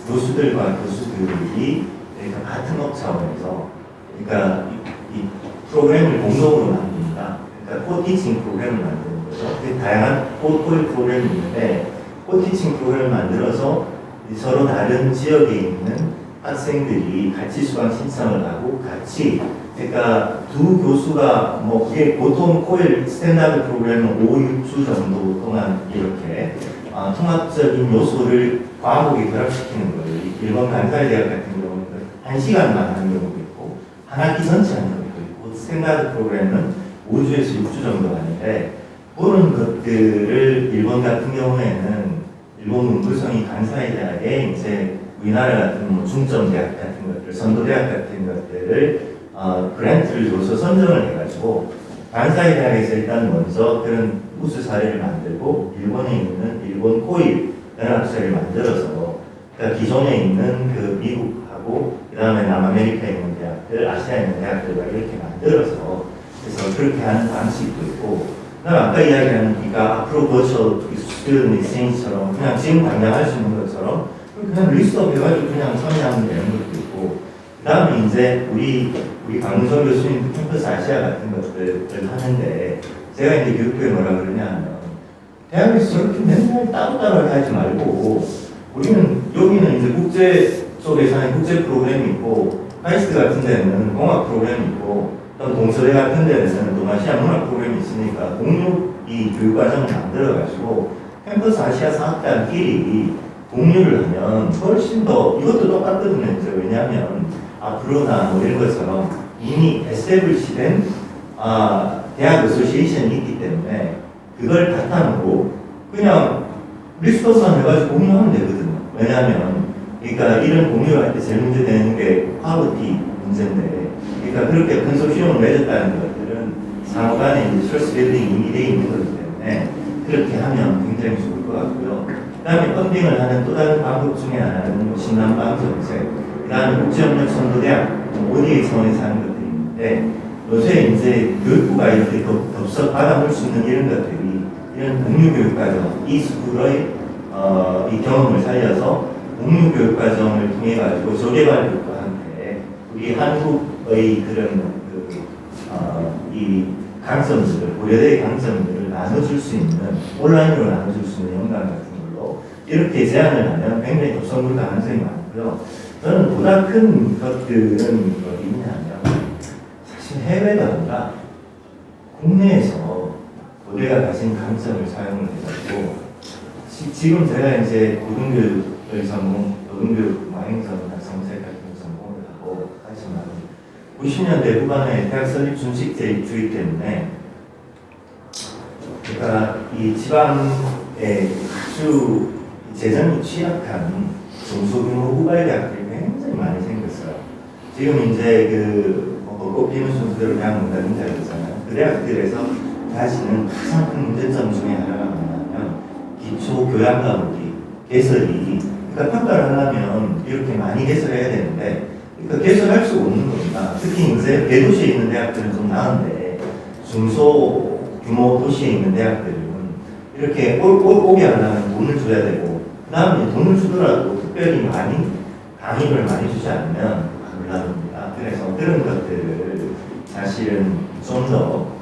교수들과 교수들이 그러니까 같은 업 차원에서 그러니까 이 프로그램을 공동으로 만듭니다. 그러니까 코티칭 프로그램을 만드는 거죠. 다양한 콜 프로그램이 있는데 코티칭 프로그램을 만들어서 서로 다른 지역에 있는 학생들이 같이 수강 신청을 하고 같이, 그러니까 두 교수가 뭐 그게 보통 코일 스탠다드 프로그램은 5, 6주 정도 동안 이렇게 통합적인 요소를 과목에 결합시키는 거예요. 일본 간사이 대학 같은 경우는 1시간만 하는 경우도 있고 한 학기 전체 하는 경우도 있고 스탠다드 프로그램은 5주에서 6주 정도 하는데, 그런 것들을 일본 같은 경우에는 일본 문부성이 간사이 대학에 이제 우리나라 같은 뭐 중점 대학 같은 것들, 선도 대학 같은 것들을 그랜트를 줘서 선정을 해가지고 간사이 대학에서 일단 먼저 그런 우수 사례를 만들고 일본에 있는 일본 코일 연합사를 만들어서, 그러니까 기존에 있는 그 미국하고 그다음에 남아메리카에 있는 대학들, 아시아에 있는 대학들과 이렇게 만들어서 그래서 그렇게 하는 방식도 있고, 그다음 아까 이야기하는 우리가 앞으로 버추얼 스튜던트 익스체인지처럼 그냥 지금 당장 할 수 있는 것처럼 그냥 리스트업 해가지고 그냥 참여하면 되는 것도 있고, 그 다음에 이제 우리 강문석 교수님 캠퍼스 아시아 같은 것들을 하는데 제가 이제 교육부에 뭐라 그러냐 하면 대학에서 저렇게 맨날 따로따로 하지 말고 우리는 여기는 이제 국제 쪽에서 하는 국제 프로그램이 있고 카이스트 같은 데는 공학 프로그램이 있고 또 동서대 같은 데는 동아시아 문학 프로그램이 있으니까 공유 이 교육과정을 만들어가지고 캠퍼스 아시아 사학단끼리 공유를 하면 훨씬 더, 이것도 똑같거든요. 왜냐하면 앞으로나 뭐 이런 것처럼 이미 에스테블리시된 대학 어소시에이션이 있기 때문에 그걸 바탕으로 그냥 리스트업만 해가지고 공유하면 되거든요. 왜냐하면 그러니까 이런 공유를 할 때 제일 문제 되는 게 퀄리티 문제인데, 그러니까 그렇게 컨소시엄을 맺었다는 것들은 상호간에 이제 트러스트 빌딩이 이미 되어 있는 거기 때문에 그렇게 하면 굉장히 좋을 것 같고요. 그 다음에 펀딩을 하는 또 다른 방법 중에 하나는 신남방 정책, 그 다음에 국제협력 선도대학, ODA 차원에서 하는 것들이 있는데, 요새 이제 교육부가 이렇게 덥석 받아볼 수 있는 이런 것들이, 이런 공유교육과정, 이스쿨의 이 경험을 살려서 공유교육과정을 통해가지고 조개발 교육과한테 우리 한국의 그런 이 강점들을, 고려대의 강점들을 나눠줄 수 있는, 온라인으로 나눠줄 수 있는 영상 같은 걸로 이렇게 제안을 하면 굉장히 dob성될 가능성이 많고요. 저는 보다 큰 것들은 어디 있냐면 사실 해외가 아니라 국내에서 고대가 가진 강점을 사용을 해가지고 지금 제가 이제 고등교육을 전공, 고등교육 행정이나 정책 같은 거 전공을 하고 하지만 90년대 후반에 대학 설립 준칙제주의 때문에 그러니까 이 지방에 아주 재정이 취약한 중소규모 후발 대학들이 굉장히 많이 생겼어요. 지금 이제 벚꽃 피는 순서대로 대학 문화 인자이잖아요. 그 대학들에서 다시는 가장 큰 문제점 중에 하나가 뭐냐면 기초 교양 과목이 개설이, 그러니까 평가를 하려면 이렇게 많이 개설해야 되는데, 그러니까 개설할 수가 없는 겁니다. 특히 이제 대도시에 있는 대학들은 좀 나은데 중소 규모 도시에 있는 대학들은 이렇게 오게 하려면 돈을 줘야 되고, 그 다음에 돈을 주더라도 특별히 많이 강의를 많이 주지 않으면 곤란합니다. 그래서 그런 것들을 사실은 좀 더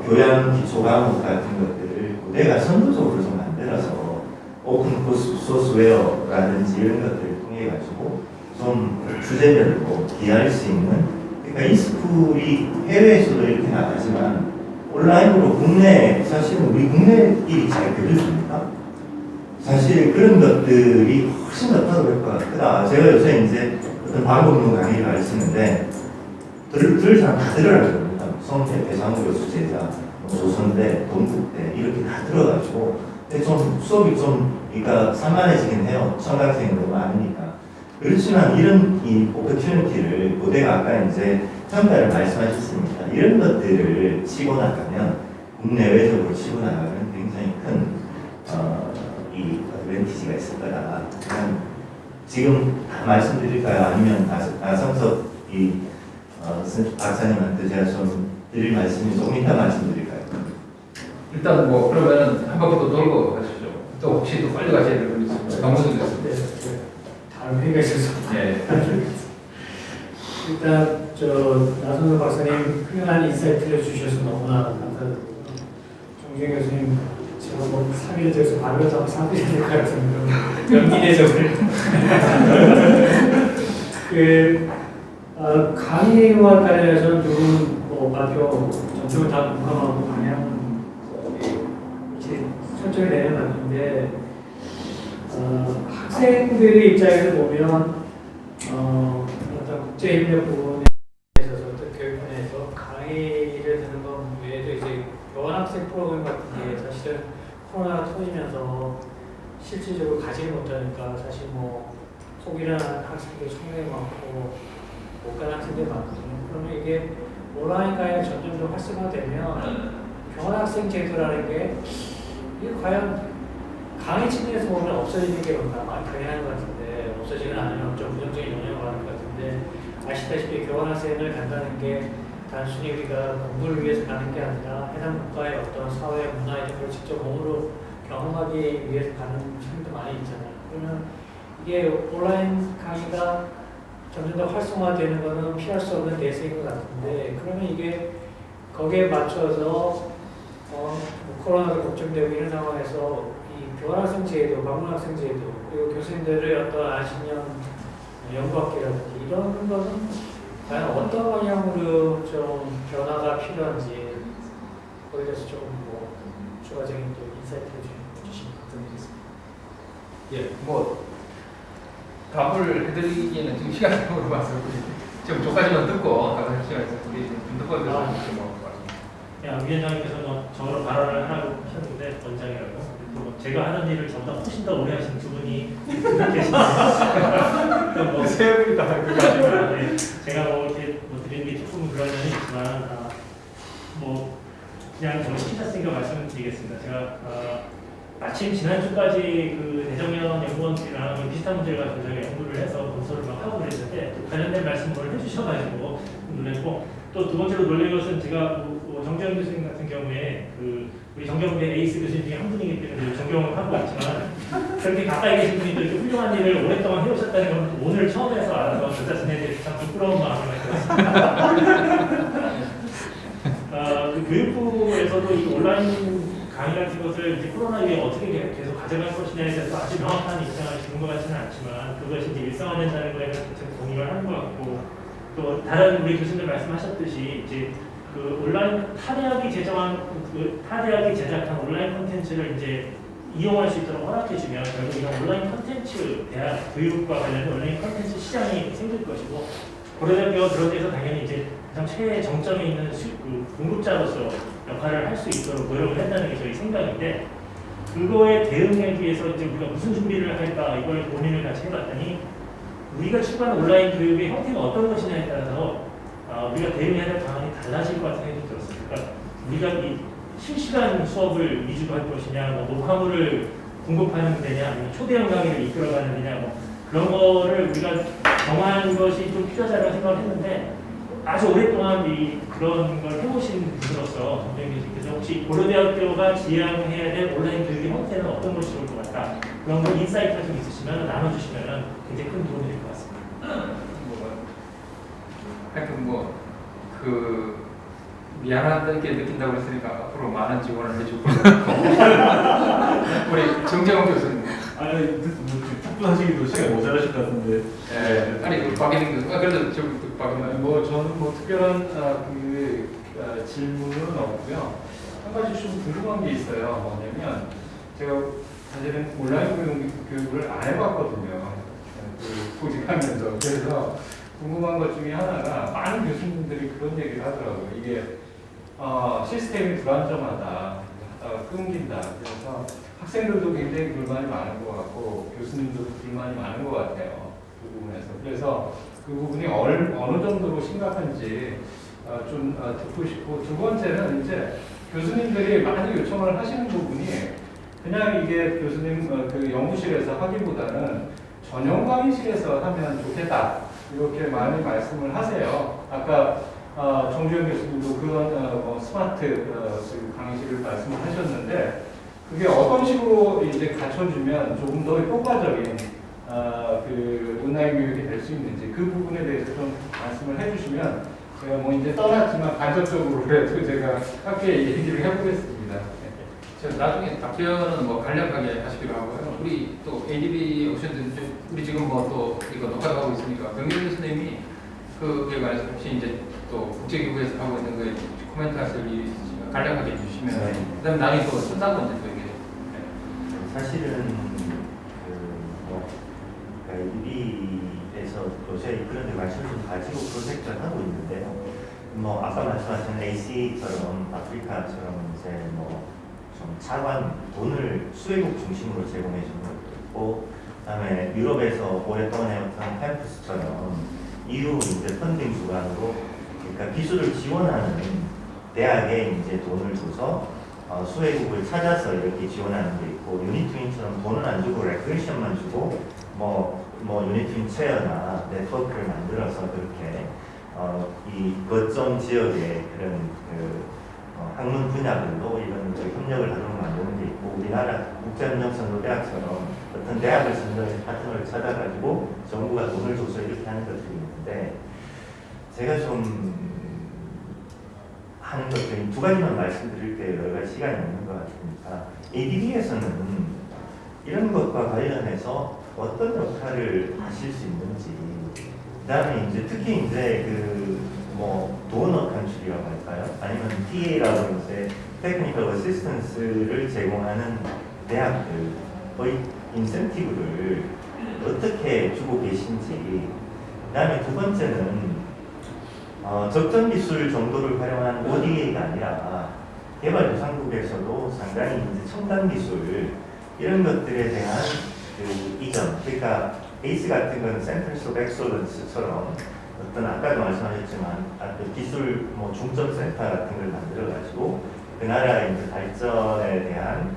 교양 기초 과목 같은 것들을 고대가 선도적으로 좀 만들어서 오픈 소스웨어라든지 이런 것들을 통해 가지고 좀 주제별로 기여할 수 있는, 그러니까 이 스쿨이 해외에서도 이렇게 나가지만 온라인으로 국내 사실은 우리 국내끼리 잘 교류됩니까? 사실 그런 것들이 훨씬 더 효과가 크다. 제가 요새 이제 어떤 방법론 강의를 가르치는데 들 사람 다 들으라고 합니다. 성태, 배상우 교수 제자, 조선대, 동국대 이렇게 다 들어가지고 근데 좀 수업이 좀 그러니까 산만해지긴 해요. 청각생도 많으니까. 그렇지만 이런 이 오퍼튜니티를 고대가 아까 이제 평가를 말씀하셨습니다. 이런 것들을 치고 나가면 국내외적으로 치고 나가면 굉장히 큰 이 어드밴티지가 있을 거다. 그냥 지금 다 말씀드릴까요? 아니면 나성석 이 박사님한테 제가 좀 드릴 말씀이 조금 이따 말씀드릴까요? 일단 뭐 그러면은 한 바퀴 더 돌고 가시죠. 또 혹시 또 빨리 가셔야 될 분이 있습니다. 강원순 교수님. 다른 회의가 있어서. 네. 일단 나선호 박사님 훌륭한 인사이트를 주셔서 너무나 감사드리고요. 정준 교수님 제가 뭐 3일 돼서 말을 하고 3일이 될 것 같은 그런 연기 대접을 강의와 관련해서는 조금 마표 전적으로 다 공감하고 방향은 이렇게 천천히 내는 것 같은데 학생들의 입장에서 보면 어떤 국제협력 부분에 있어서 어떤 교육분야에서 강의를 듣는 것 외에도 이제 교환학생 프로그램 같은 게 사실은 코로나가 터지면서 실질적으로 가지 못하니까 사실 뭐 포기하는 학생들 상당히 많고 못 가는 학생들이 많거든요. 그러면 이게 온라인 강의가 점점 더 활성화되면 교환학생 제도라는 게 이게 과연 강의 측면에서 보면 없어지는 게 많이 당연한 것 같은데 없어지는 않으면 좀 부정적인 영향을 받을 것 같은데 아시다시피 교환학생을 간다는 게 단순히 우리가 공부를 위해서 가는 게 아니라 해당 국가의 어떤 사회, 문화 이런 걸 직접 몸으로 경험하기 위해서 가는 친구도 많이 있잖아요. 그러면 이게 온라인 강의가 점점 더 활성화되는 것은 피할 수 없는 대세인 것 같은데 그러면 이게 거기에 맞춰서 코로나도 걱정되고 이런 상황에서 이 교환학생 제도, 방문학생 제도 그리고 교수님들의 어떤 아신형 연구학계라든지 이런 것은 과연 어떤 방향으로 좀 변화가 필요한지 거기에 대해서 조금 뭐 추가적인 또 인사이트를 주시면 감사드리겠습니다. 예, 뭐 답을 해드리기에는 지금 시간이 물어봐서 지금 저까지만 듣고 다른 시간에서 우리 분석관들 뭐 위원장님께서 저로 발언을 하라고 하셨는데 원장이라고 제가 하는 일을 저보다 훨씬 더 오래 하신 두 분이 계시는데 뭐 세 분이 다 제가 뭐 이렇게 드리는 게 조금 그런 면이 있지만 뭐 그냥 좀 시키셨으니까 말씀을 드리겠습니다. 제가 마침 지난주까지 그 대정연 연구원들이랑 비슷한 문제를 가지고 저희가 연구를 해서 검토를 막 하고 그랬는데 관련된 말씀을 해주셔가지고 놀랬고 또 두 번째로 놀란 것은 제가 정재현 교수님 같은 경우에 우리 정경대 에이스 교수님 중에 한 분이기 때문에 존경을 하고 있지만 그렇게 가까이 계신 분이 이렇게 훌륭한 일을 오랫동안 해오셨다는 건 오늘 처음 해서 알아서 저 자신에 대해서 참 부끄러운 마음이 들었습니다. 그 교육부에서도 이 온라인 강의 같은 것을 이제 코로나 이후에 어떻게 계속 가져갈 것이냐에 대해서 아주 명확한 입장을 지는 것 같지는 않지만 그것이 이제 일상화된다는 거에 대해서 동의를 하는 것 같고 또 다른 우리 교수님들 말씀하셨듯이 이제 그 온라인 타대학이 제작한 온라인 콘텐츠를 이제 이용할 수 있도록 허락해주면 결국 이런 온라인 콘텐츠 대학 교육과 관련된 온라인 콘텐츠 시장이 생길 것이고 고려대학교가 그런 데서 당연히 이제 가장 최애 정점에 있는 공급자로서 역할을 할 수 있도록 노력을 했다는 게 저희 생각인데 그거에 대응하기 위해서 이제 우리가 무슨 준비를 할까 이걸 고민을 같이 해봤더니 우리가 추구하는 온라인 교육의 형태가 어떤 것이냐에 따라서 우리가 대응해야 될 방안이 달라질 것 같은 생각이 들었어요. 그러니까 우리가 이 실시간 수업을 위주로 할 것이냐, 뭐 녹화물을 공급하는 데냐, 아니면 초대형 강의를 이끌어가는 데냐, 뭐 그런 거를 우리가 정하는 것이 좀 필요하다고 생각을 했는데 아주 오랫동안 그런 걸 해보신 분으로서 정재현 교수님께서 혹시 고려대학교가 지향해야 될 온라인 교육의 형태는 어떤 것이 좋을 것 같다. 그런 거 인사이트가 좀 있으시면 나눠주시면 굉장히 큰 도움이 될 것 같습니다. 하여튼 미안하게 느낀다고 했으니까 앞으로 많은 지원을 해주고 우리 정재원 교수님. 아니 답변하시기도 시간 모자라실 것 같은데. 네. 아니 박인영 교수. 그래도 저기 박인영. 저는 특별한 질문은 없고요. 한 가지 좀 궁금한 게 있어요. 뭐냐면 제가 사실은 온라인 교육을 안 해봤거든요. 그 보직하면서. 그래서 궁금한 것 중에 하나가 많은 교수님들이 그런 얘기를 하더라고요. 이게 시스템이 불안정하다, 하다가 끊긴다. 그래서 학생들도 굉장히 불만이 많은 것 같고 교수님도 불만이 많은 것 같아요. 그 부분에서. 그래서 그 부분이 어느 정도로 심각한지 좀 듣고 싶고, 두 번째는 이제 교수님들이 많이 요청을 하시는 부분이 그냥 이게 교수님 그 연구실에서 하기보다는 전용 강의실에서 하면 좋겠다, 이렇게 많이 말씀을 하세요. 아까 정주영 교수님도 그런 스마트 그 강의실을 말씀을 하셨는데, 그게 어떤 식으로 이제 갖춰주면 조금 더 효과적인 그 온라인 교육이 될 수 있는지, 그 부분에 대해서 좀 말씀을 해주시면, 제가 뭐 이제 떠났지만 간접적으로라도 제가 함께 얘기를 해보겠습니다. 제가 나중에 답변은 뭐 간략하게 하시기로 하고요. 우리 또 ADB 오셨는데 우리 지금 뭐 또 이거 녹화를 하고 있으니까 명렬 교수님이 그에 관해서 혹시 이제 또 국제기구에서 하고 있는 거에 코멘트 하실 일이 있으시면 간략하게 해주시면 네. 그다음 나중에 또 끝나고 이제 또 얘기해. 사실은 ADB에서 요새 그런 데 관심을 좀 가지고 프로젝트를 하고 있는데요. 뭐 아까 말씀하신 AC처럼 아프리카처럼 이제 뭐 좀 차관 돈을 수혜국 중심으로 제공해 주는 것도 있고, 그다음에 유럽에서 오랫동안 해왔던 캠퍼스처럼 EU 이제 펀딩 주관으로, 그러니까 기술을 지원하는 대학에 이제 돈을 줘서 수혜국을 찾아서 이렇게 지원하는 게 있고, 유니트윈처럼 돈은 안 주고 레크레이션만 주고 뭐 유니트윈 체어나 네트워크를 만들어서 그렇게 이 거점 지역의 그런 그 학문 분야별로 이런 협력을 하도록 만드는 게 있고, 우리나라 국제협력선도대학처럼 어떤 대학을 선정해서 파트너를 찾아가지고 정부가 돈을 줘서 이렇게 하는 것들이 있는데, 제가 좀 하는 것들이 두 가지만 말씀드릴게요. 여러 가지 시간이 없는 것 같으니까. ADB에서는 이런 것과 관련해서 어떤 역할을 하실 수 있는지, 그 다음에 이제 특히 이제 뭐 도너 간출이라고 할까요? 아니면 TA라고 이제 테크니컬 어시스턴스를 제공하는 대학들의 인센티브를 어떻게 주고 계신지, 그 다음에 두 번째는 적정 기술 정도를 활용한 ODA가 아니라 개발도상국에서도 상당히 이제 첨단 기술 이런 것들에 대한 그 이전, 그러니까 ACE 같은 건 Centers of Excellence처럼 어떤 아까도 말씀하셨지만 기술 뭐 중점 센터 같은 걸 만들어 가지고 그 나라의 이제 발전에 대한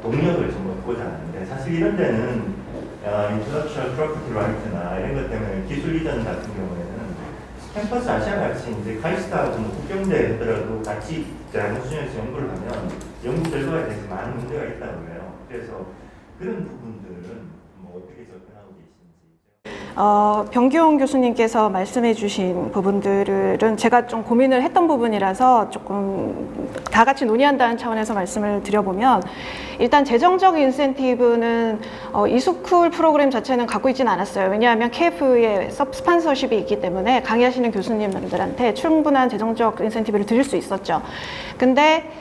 동력을 좀 얻고자 하는데, 사실 이런 데는 Intellectual Property Right나 이런 것 때문에 기술 이전 같은 경우에는 캠퍼스 아시아 같이 이제 카이스트하고 뭐 국경대 하더라도 같이 대학원 수준에서 연구를 하면 연구 결과에 대해서 많은 문제가 있다고 그래요. 그래서 그런 부분들은 뭐 어떻게 접근하고 계신지. 병기용 교수님께서 말씀해 주신 부분들은 제가 좀 고민을 했던 부분이라서 조금 다 같이 논의한다는 차원에서 말씀을 드려보면, 일단 재정적 인센티브는 이스쿨 프로그램 자체는 갖고 있지는 않았어요. 왜냐하면 KF의 스폰서십이 있기 때문에 강의하시는 교수님들한테 충분한 재정적 인센티브를 드릴 수 있었죠. 근데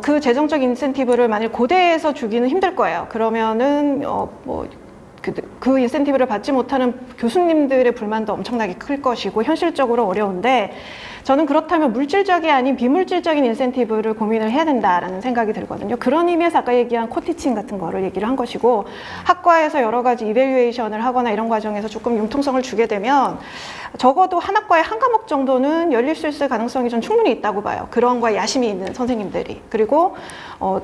그 재정적 인센티브를 만일 고대에서 주기는 힘들 거예요. 그러면은 그 인센티브를 받지 못하는 교수님들의 불만도 엄청나게 클 것이고 현실적으로 어려운데, 저는 그렇다면 물질적이 아닌 비물질적인 인센티브를 고민을 해야 된다라는 생각이 들거든요. 그런 의미에서 아까 얘기한 코티칭 같은 거를 얘기를 한 것이고, 학과에서 여러 가지 이밸류에이션을 하거나 이런 과정에서 조금 융통성을 주게 되면 적어도 한 학과에 한 과목 정도는 열릴 수 있을 가능성이 좀 충분히 있다고 봐요. 그런 거에 야심이 있는 선생님들이. 그리고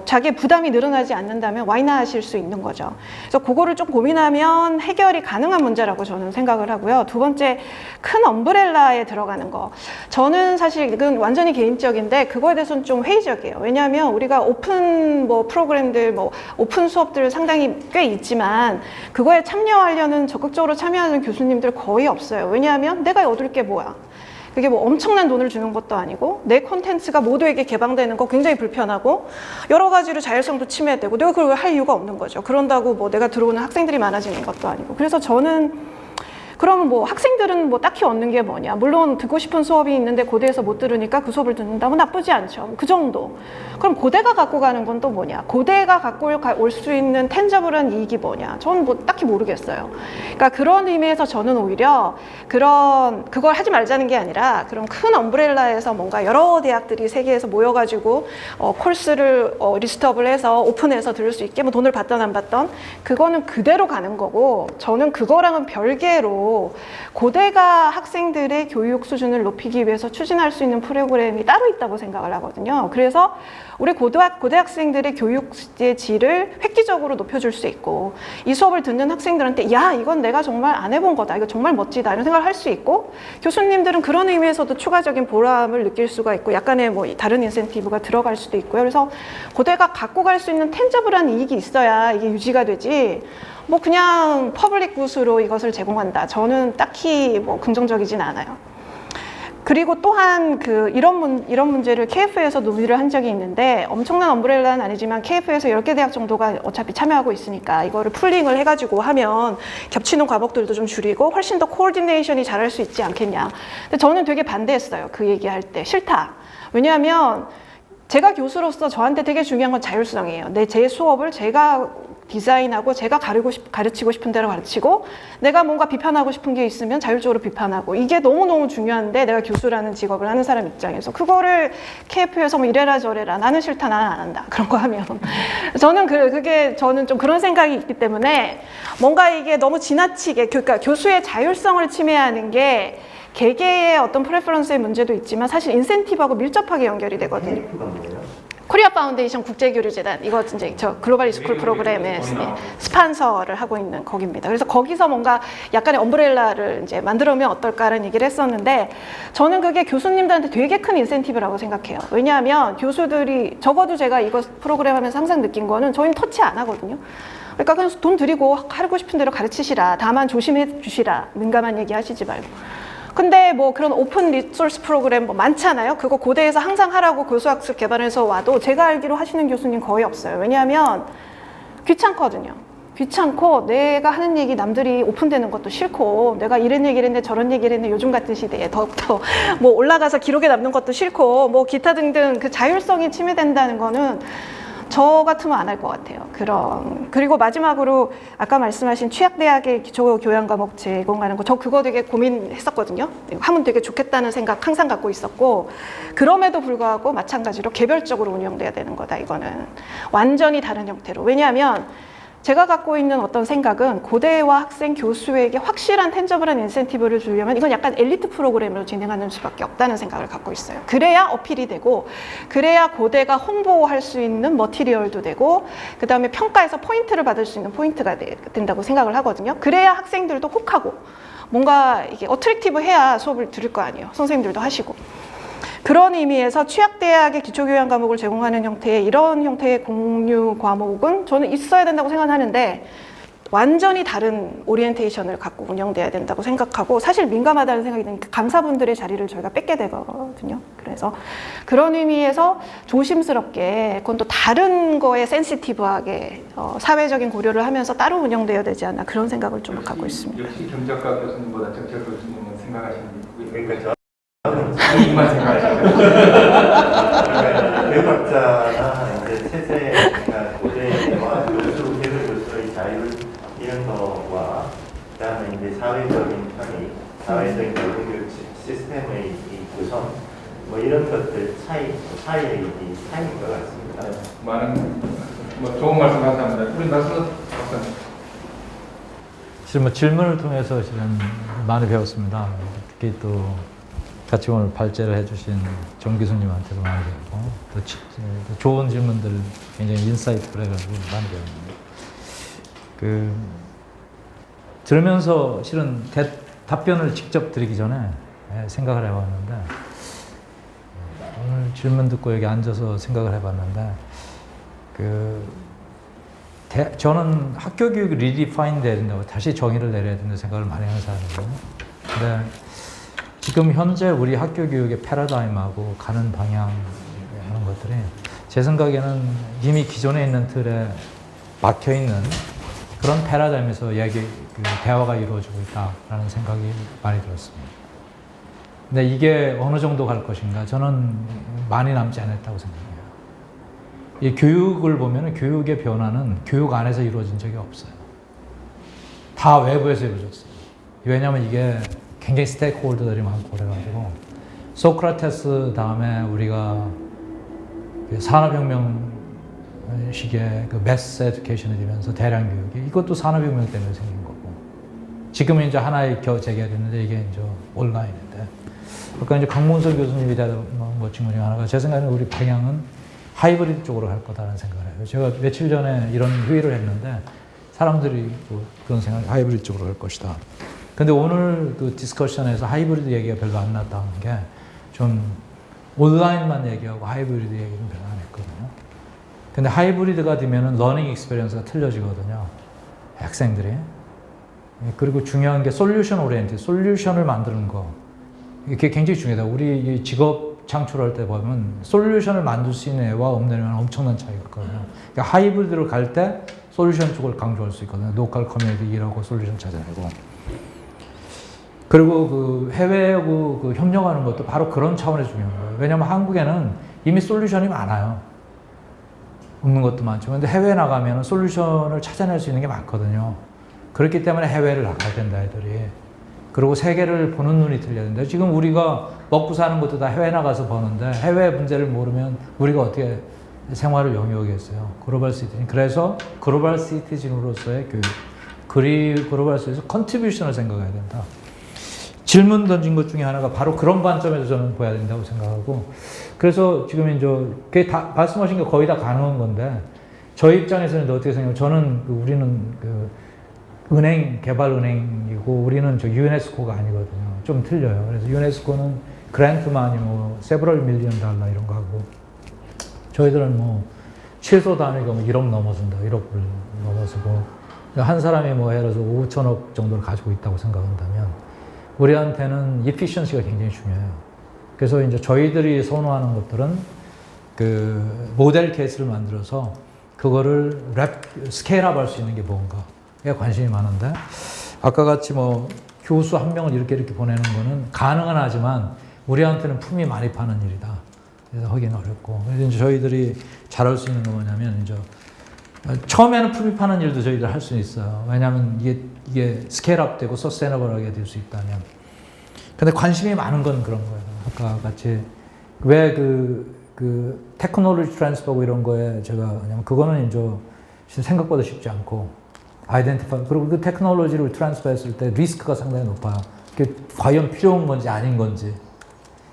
자기의 부담이 늘어나지 않는다면 와이나 하실 수 있는 거죠. 그래서 그거를 좀 고민하면 해결이 가능한 문제라고 저는 생각을 하고요. 두 번째, 큰 엄브렐라에 들어가는 거. 저는 사실 이건 완전히 개인적인데 그거에 대해서는 좀 회의적이에요. 왜냐하면 우리가 오픈 프로그램들, 오픈 수업들 상당히 꽤 있지만 그거에 참여하려는, 적극적으로 참여하는 교수님들 거의 없어요. 왜냐하면 내가 얻을 게 뭐야? 그게 뭐 엄청난 돈을 주는 것도 아니고, 내 콘텐츠가 모두에게 개방되는 거 굉장히 불편하고, 여러 가지로 자율성도 침해되고, 내가 그걸 할 이유가 없는 거죠. 그런다고 뭐 내가 들어오는 학생들이 많아지는 것도 아니고. 그래서 저는 그러면 뭐 학생들은 뭐 딱히 얻는 게 뭐냐? 물론 듣고 싶은 수업이 있는데 고대에서 못 들으니까 그 수업을 듣는다면 나쁘지 않죠. 그 정도. 그럼 고대가 갖고 가는 건 또 뭐냐? 고대가 갖고 올 수 있는 텐저블한 이익이 뭐냐? 저는 뭐 딱히 모르겠어요. 그러니까 그런 의미에서 저는 오히려 그걸 하지 말자는 게 아니라 그런 큰 엄브렐라에서 뭔가 여러 대학들이 세계에서 모여가지고 코र्스를 리스트업을 해서 오픈해서 들을 수 있게 뭐 돈을 받던 안 받던 그거는 그대로 가는 거고, 저는 그거랑은 별개로 고대가 학생들의 교육 수준을 높이기 위해서 추진할 수 있는 프로그램이 따로 있다고 생각을 하거든요. 그래서 우리 고대 학생들의 교육의 질을 획기적으로 높여줄 수 있고, 이 수업을 듣는 학생들한테 야, 이건 내가 정말 안 해본 거다, 이거 정말 멋지다 이런 생각을 할 수 있고, 교수님들은 그런 의미에서도 추가적인 보람을 느낄 수가 있고 약간의 뭐 다른 인센티브가 들어갈 수도 있고요. 그래서 고대가 갖고 갈 수 있는 텐저블한 이익이 있어야 이게 유지가 되지, 뭐 그냥 퍼블릭 굿으로 이것을 제공한다, 저는 딱히 뭐 긍정적이진 않아요. 그리고 또한 이런 문제를 KF에서 논의를 한 적이 있는데, 엄청난 엄브렐라는 아니지만 KF에서 10개 대학 정도가 어차피 참여하고 있으니까 이거를 풀링을 해가지고 하면 겹치는 과목들도 좀 줄이고 훨씬 더 코오디네이션이 잘할 수 있지 않겠냐. 근데 저는 되게 반대했어요. 그 얘기할 때. 싫다. 왜냐하면 제가 교수로서 저한테 되게 중요한 건 자율성이에요. 제 수업을 제가 디자인하고 제가 가르치고 싶은 대로 가르치고, 내가 뭔가 비판하고 싶은 게 있으면 자율적으로 비판하고, 이게 너무너무 중요한데, 내가 교수라는 직업을 하는 사람 입장에서 그거를 KF에서 뭐 이래라 저래라, 나는 싫다, 나는 안 한다, 그런 거 하면 저는 저는 좀 그런 생각이 있기 때문에, 뭔가 이게 너무 지나치게, 그러니까 교수의 자율성을 침해하는 게 개개의 어떤 프레퍼런스의 문제도 있지만 사실 인센티브하고 밀접하게 연결이 되거든요. KF가 뭐예요? 코리아 파운데이션 국제교류재단, 이거 이제 저 글로벌 스쿨 프로그램에 스판서를 하고 있는 거기입니다. 그래서 거기서 뭔가 약간의 엄브렐라를 이제 만들어면 어떨까라는 얘기를 했었는데, 저는 그게 교수님들한테 되게 큰 인센티브라고 생각해요. 왜냐하면 교수들이, 적어도 제가 이거 프로그램 하면서 항상 느낀 거는 저희는 터치 안 하거든요. 그러니까 그냥 돈 드리고 하고 싶은 대로 가르치시라, 다만 조심해 주시라, 민감한 얘기 하시지 말고. 근데 뭐 그런 오픈 리소스 프로그램 뭐 많잖아요. 그거 고대에서 항상 하라고 교수학습 개발해서 와도 제가 알기로 하시는 교수님 거의 없어요. 왜냐하면 귀찮거든요. 귀찮고, 내가 하는 얘기 남들이 오픈되는 것도 싫고, 내가 이런 얘기를 했네 저런 얘기를 했네, 요즘 같은 시대에 더욱더 뭐 올라가서 기록에 남는 것도 싫고, 뭐 기타 등등 그 자율성이 침해된다는 거는 저 같으면 안 할 것 같아요. 그리고 마지막으로 아까 말씀하신 취약대학의 기초교양 과목 제공하는 거, 저 그거 되게 고민했었거든요. 하면 되게 좋겠다는 생각 항상 갖고 있었고, 그럼에도 불구하고 마찬가지로 개별적으로 운영돼야 되는 거다, 이거는. 완전히 다른 형태로. 왜냐하면 제가 갖고 있는 어떤 생각은, 고대와 학생, 교수에게 확실한 텐저블한 인센티브를 주려면 이건 약간 엘리트 프로그램으로 진행하는 수밖에 없다는 생각을 갖고 있어요. 그래야 어필이 되고, 그래야 고대가 홍보할 수 있는 머티리얼도 되고, 그 다음에 평가에서 포인트를 받을 수 있는 포인트가 된다고 생각을 하거든요. 그래야 학생들도 혹하고, 뭔가 이게 어트랙티브 해야 수업을 들을 거 아니에요. 선생님들도 하시고. 그런 의미에서 취약대학의 기초교양 과목을 제공하는 형태의 이런 형태의 공유 과목은 저는 있어야 된다고 생각하는데, 완전히 다른 오리엔테이션을 갖고 운영돼야 된다고 생각하고, 사실 민감하다는 생각이 드니까 강사분들의 자리를 저희가 뺏게 되거든요. 그래서 그런 의미에서 조심스럽게, 그건 또 다른 거에 센시티브하게 사회적인 고려를 하면서 따로 운영돼야 되지 않나, 그런 생각을 좀 갖고 있습니다. 역시 경작가 교수님보다 정철 교수님은 생각하시는 게 그러니까 이만 생각하시는 교육학자나 이제 세세가 고대와 교수, 개별 교수의 자율 이런 거와, 그다음에 이제 사회적인 편의, 사회적인 교육 시스템의 이 구성, 뭐 이런 것들 사이의 이 차이인 것 같습니다. 많은 뭐 좋은 말씀 감사합니다. 우리 말씀은 박사님. 실은 뭐 질문을 통해서 실은 많이 배웠습니다. 특히 또 같이 오늘 발제를 해주신 정 교수님한테도 많이 배웠고, 또 좋은 질문들 굉장히 인사이트풀해가지고 많이 배웠는데, 들으면서 실은 답변을 직접 드리기 전에 생각을 해봤는데, 오늘 질문 듣고 여기 앉아서 생각을 해봤는데, 저는 학교 교육이 리디파인 돼야 된다고, 다시 정의를 내려야 된다고 생각을 많이 하는 사람이거든요. 근데 지금 현재 우리 학교 교육의 패러다임하고 가는 방향 하는 것들이 제 생각에는 이미 기존에 있는 틀에 막혀 있는 그런 패러다임에서 대화가 이루어지고 있다라는 생각이 많이 들었습니다. 근데 이게 어느 정도 갈 것인가? 저는 많이 남지 않았다고 생각해요. 이 교육을 보면 교육의 변화는 교육 안에서 이루어진 적이 없어요. 다 외부에서 이루어졌어요. 왜냐하면 이게 굉장히 스테이크홀더들이 많고 그래가지고 소크라테스 다음에 우리가 산업혁명 식의 그 매스 에듀케이션이 되면서 대량 교육이 이것도 산업혁명 때문에 생긴 거고 지금은 이제 하나의 제기가 됐는데 이게 이제 온라인인데 아까 이제 강문석 교수님이 대답한 것 중에 하나가 제 생각에는 우리 방향은 하이브리드 쪽으로 갈 거다라는 생각을 해요. 제가 며칠 전에 이런 회의를 했는데 사람들이 그런 생각, 하이브리드 쪽으로 갈 것이다. 근데 오늘 그 디스커션에서 하이브리드 얘기가 별로 안 났다는 게 좀 온라인만 얘기하고 하이브리드 얘기는 별로 안 했거든요. 근데 하이브리드가 되면은 러닝 익스피리언스가 틀려지거든요. 학생들이. 그리고 중요한 게 솔루션 오리엔티드, 솔루션을 만드는 거. 이게 굉장히 중요하다. 우리 직업 창출할 때 보면 솔루션을 만들 수 있는 애와 없는 애는 엄청난 차이가 있거든요. 그러니까 하이브리드로 갈 때 솔루션 쪽을 강조할 수 있거든요. 로컬 커뮤니티 일하고 솔루션 찾아내고. 그리고 그 해외하고 그 협력하는 것도 바로 그런 차원에서 중요한 거예요. 왜냐하면 한국에는 이미 솔루션이 많아요. 없는 것도 많죠. 근데 해외에 나가면 솔루션을 찾아낼 수 있는 게 많거든요. 그렇기 때문에 해외를 나가야 된다, 애들이. 그리고 세계를 보는 눈이 틀려야 된다. 지금 우리가 먹고 사는 것도 다 해외 나가서 버는데 해외 문제를 모르면 우리가 어떻게 생활을 영위하겠어요. 글로벌 시티즌. 그래서 글로벌 시티즌으로서의 교육. 글로벌 시티즌에서 컨트리뷰션을 생각해야 된다. 질문 던진 것 중에 하나가 바로 그런 관점에서 저는 봐야 된다고 생각하고 그래서 지금 이제 그게 다 말씀하신 게 거의 다 가능한 건데 저희 입장에서는 어떻게 생각해요? 저는 우리는 은행 개발은행이고 우리는 저 유네스코가 아니거든요. 좀 틀려요. 그래서 유네스코는 그랜트만이 세브럴 밀리언 달러 이런 거 하고 저희들은 최소 단위가 1억 넘어선다. 1억 불 넘어서고 한 사람이 예를 들어서 5천억 정도를 가지고 있다고 생각한다면 우리한테는 이피션시가 굉장히 중요해요. 그래서 이제 저희들이 선호하는 것들은 그 모델 케이스를 만들어서 그거를 스케일업 할 수 있는 게 뭔가에 관심이 많은데 아까 같이 교수 한 명을 이렇게 보내는 거는 가능은 하지만 우리한테는 품이 많이 파는 일이다. 그래서 하기는 어렵고. 그래서 이제 저희들이 잘할 수 있는 건 뭐냐면 이제 처음에는 품이 파는 일도 저희들 할 수 있어요. 왜냐하면 이게 스케일업 되고 서스테이너블하게 될 수 있다면. 근데 관심이 많은 건 그런 거예요. 아까 같이 왜 그 테크놀로지 트랜스퍼고 이런 거에 제가 왜냐면 그거는 이제 생각보다 쉽지 않고 아이덴티파이 그리고 그 테크놀로지를 트랜스퍼했을 때 리스크가 상당히 높아요. 그게 과연 필요한 건지 아닌 건지.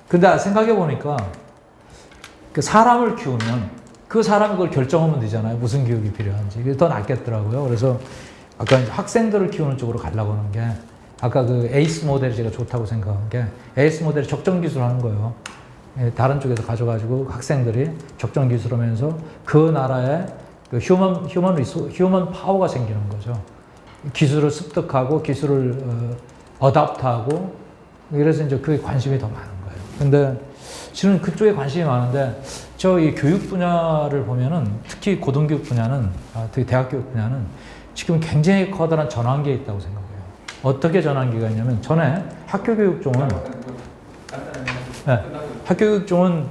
근데 생각해 보니까 그 사람을 키우면 그 사람이 그걸 결정하면 되잖아요. 무슨 교육이 필요한지. 그게 더 낫겠더라고요. 그래서 아까 이제 학생들을 키우는 쪽으로 가려고 하는 게 아까 그 에이스 모델이 제가 좋다고 생각한 게 에이스 모델이 적정 기술을 하는 거예요. 다른 쪽에서 가져가지고 학생들이 적정 기술을 하면서 그 나라에 그 휴먼 파워가 생기는 거죠. 기술을 습득하고 기술을 어답트하고 그래서 이제 그게 관심이 더 많은 거예요. 근데 실은 그쪽에 관심이 많은데 저 이 교육 분야를 보면은 특히 고등교육 분야는 특히 대학교육 분야는 지금 굉장히 커다란 전환기에 있다고 생각해요. 어떻게 전환기가 있냐면 전에 학교교육 쪽은 학교교육 쪽은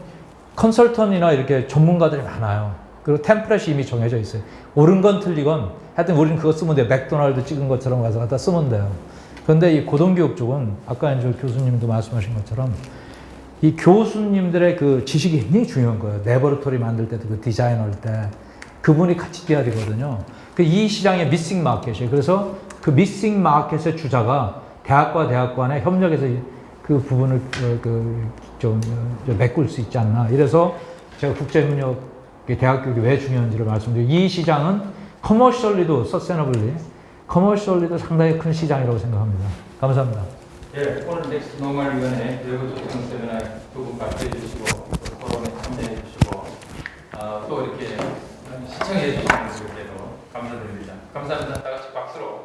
컨설턴이나 이렇게 전문가들이 많아요. 그리고 템플릿이 이미 정해져 있어요. 옳은 건 틀리건 하여튼 우리는 그거 쓰면 돼요. 맥도날드 찍은 것처럼 가서 갖다 쓰면 돼요. 그런데 이 고등교육 쪽은 아까 이제 교수님도 말씀하신 것처럼 이 교수님들의 그 지식이 굉장히 중요한 거예요. 레버러토리 만들 때도 그 디자인할 때 그분이 같이 뛰어야 되거든요. 이 시장의 미싱 마켓이에요. 그래서 그 미싱 마켓의 주자가 대학과 대학 간에 협력해서 그 부분을 좀 메꿀 수 있지 않나. 이래서 제가 국제협력 대학 교육이 왜 중요한지를 말씀드리고 이 시장은 커머셜리도 서스테너블리 커머셜리도 상당히 큰 시장이라고 생각합니다. 감사합니다. 예, 오늘 넥스트 노멀 위원회 교육 조정 세미나 두 분 발표해 주시고 토론에 참여해 주시고 또 이렇게 시청해 주시는 분들께도 감사드립니다. 감사합니다. 다 같이 박수로.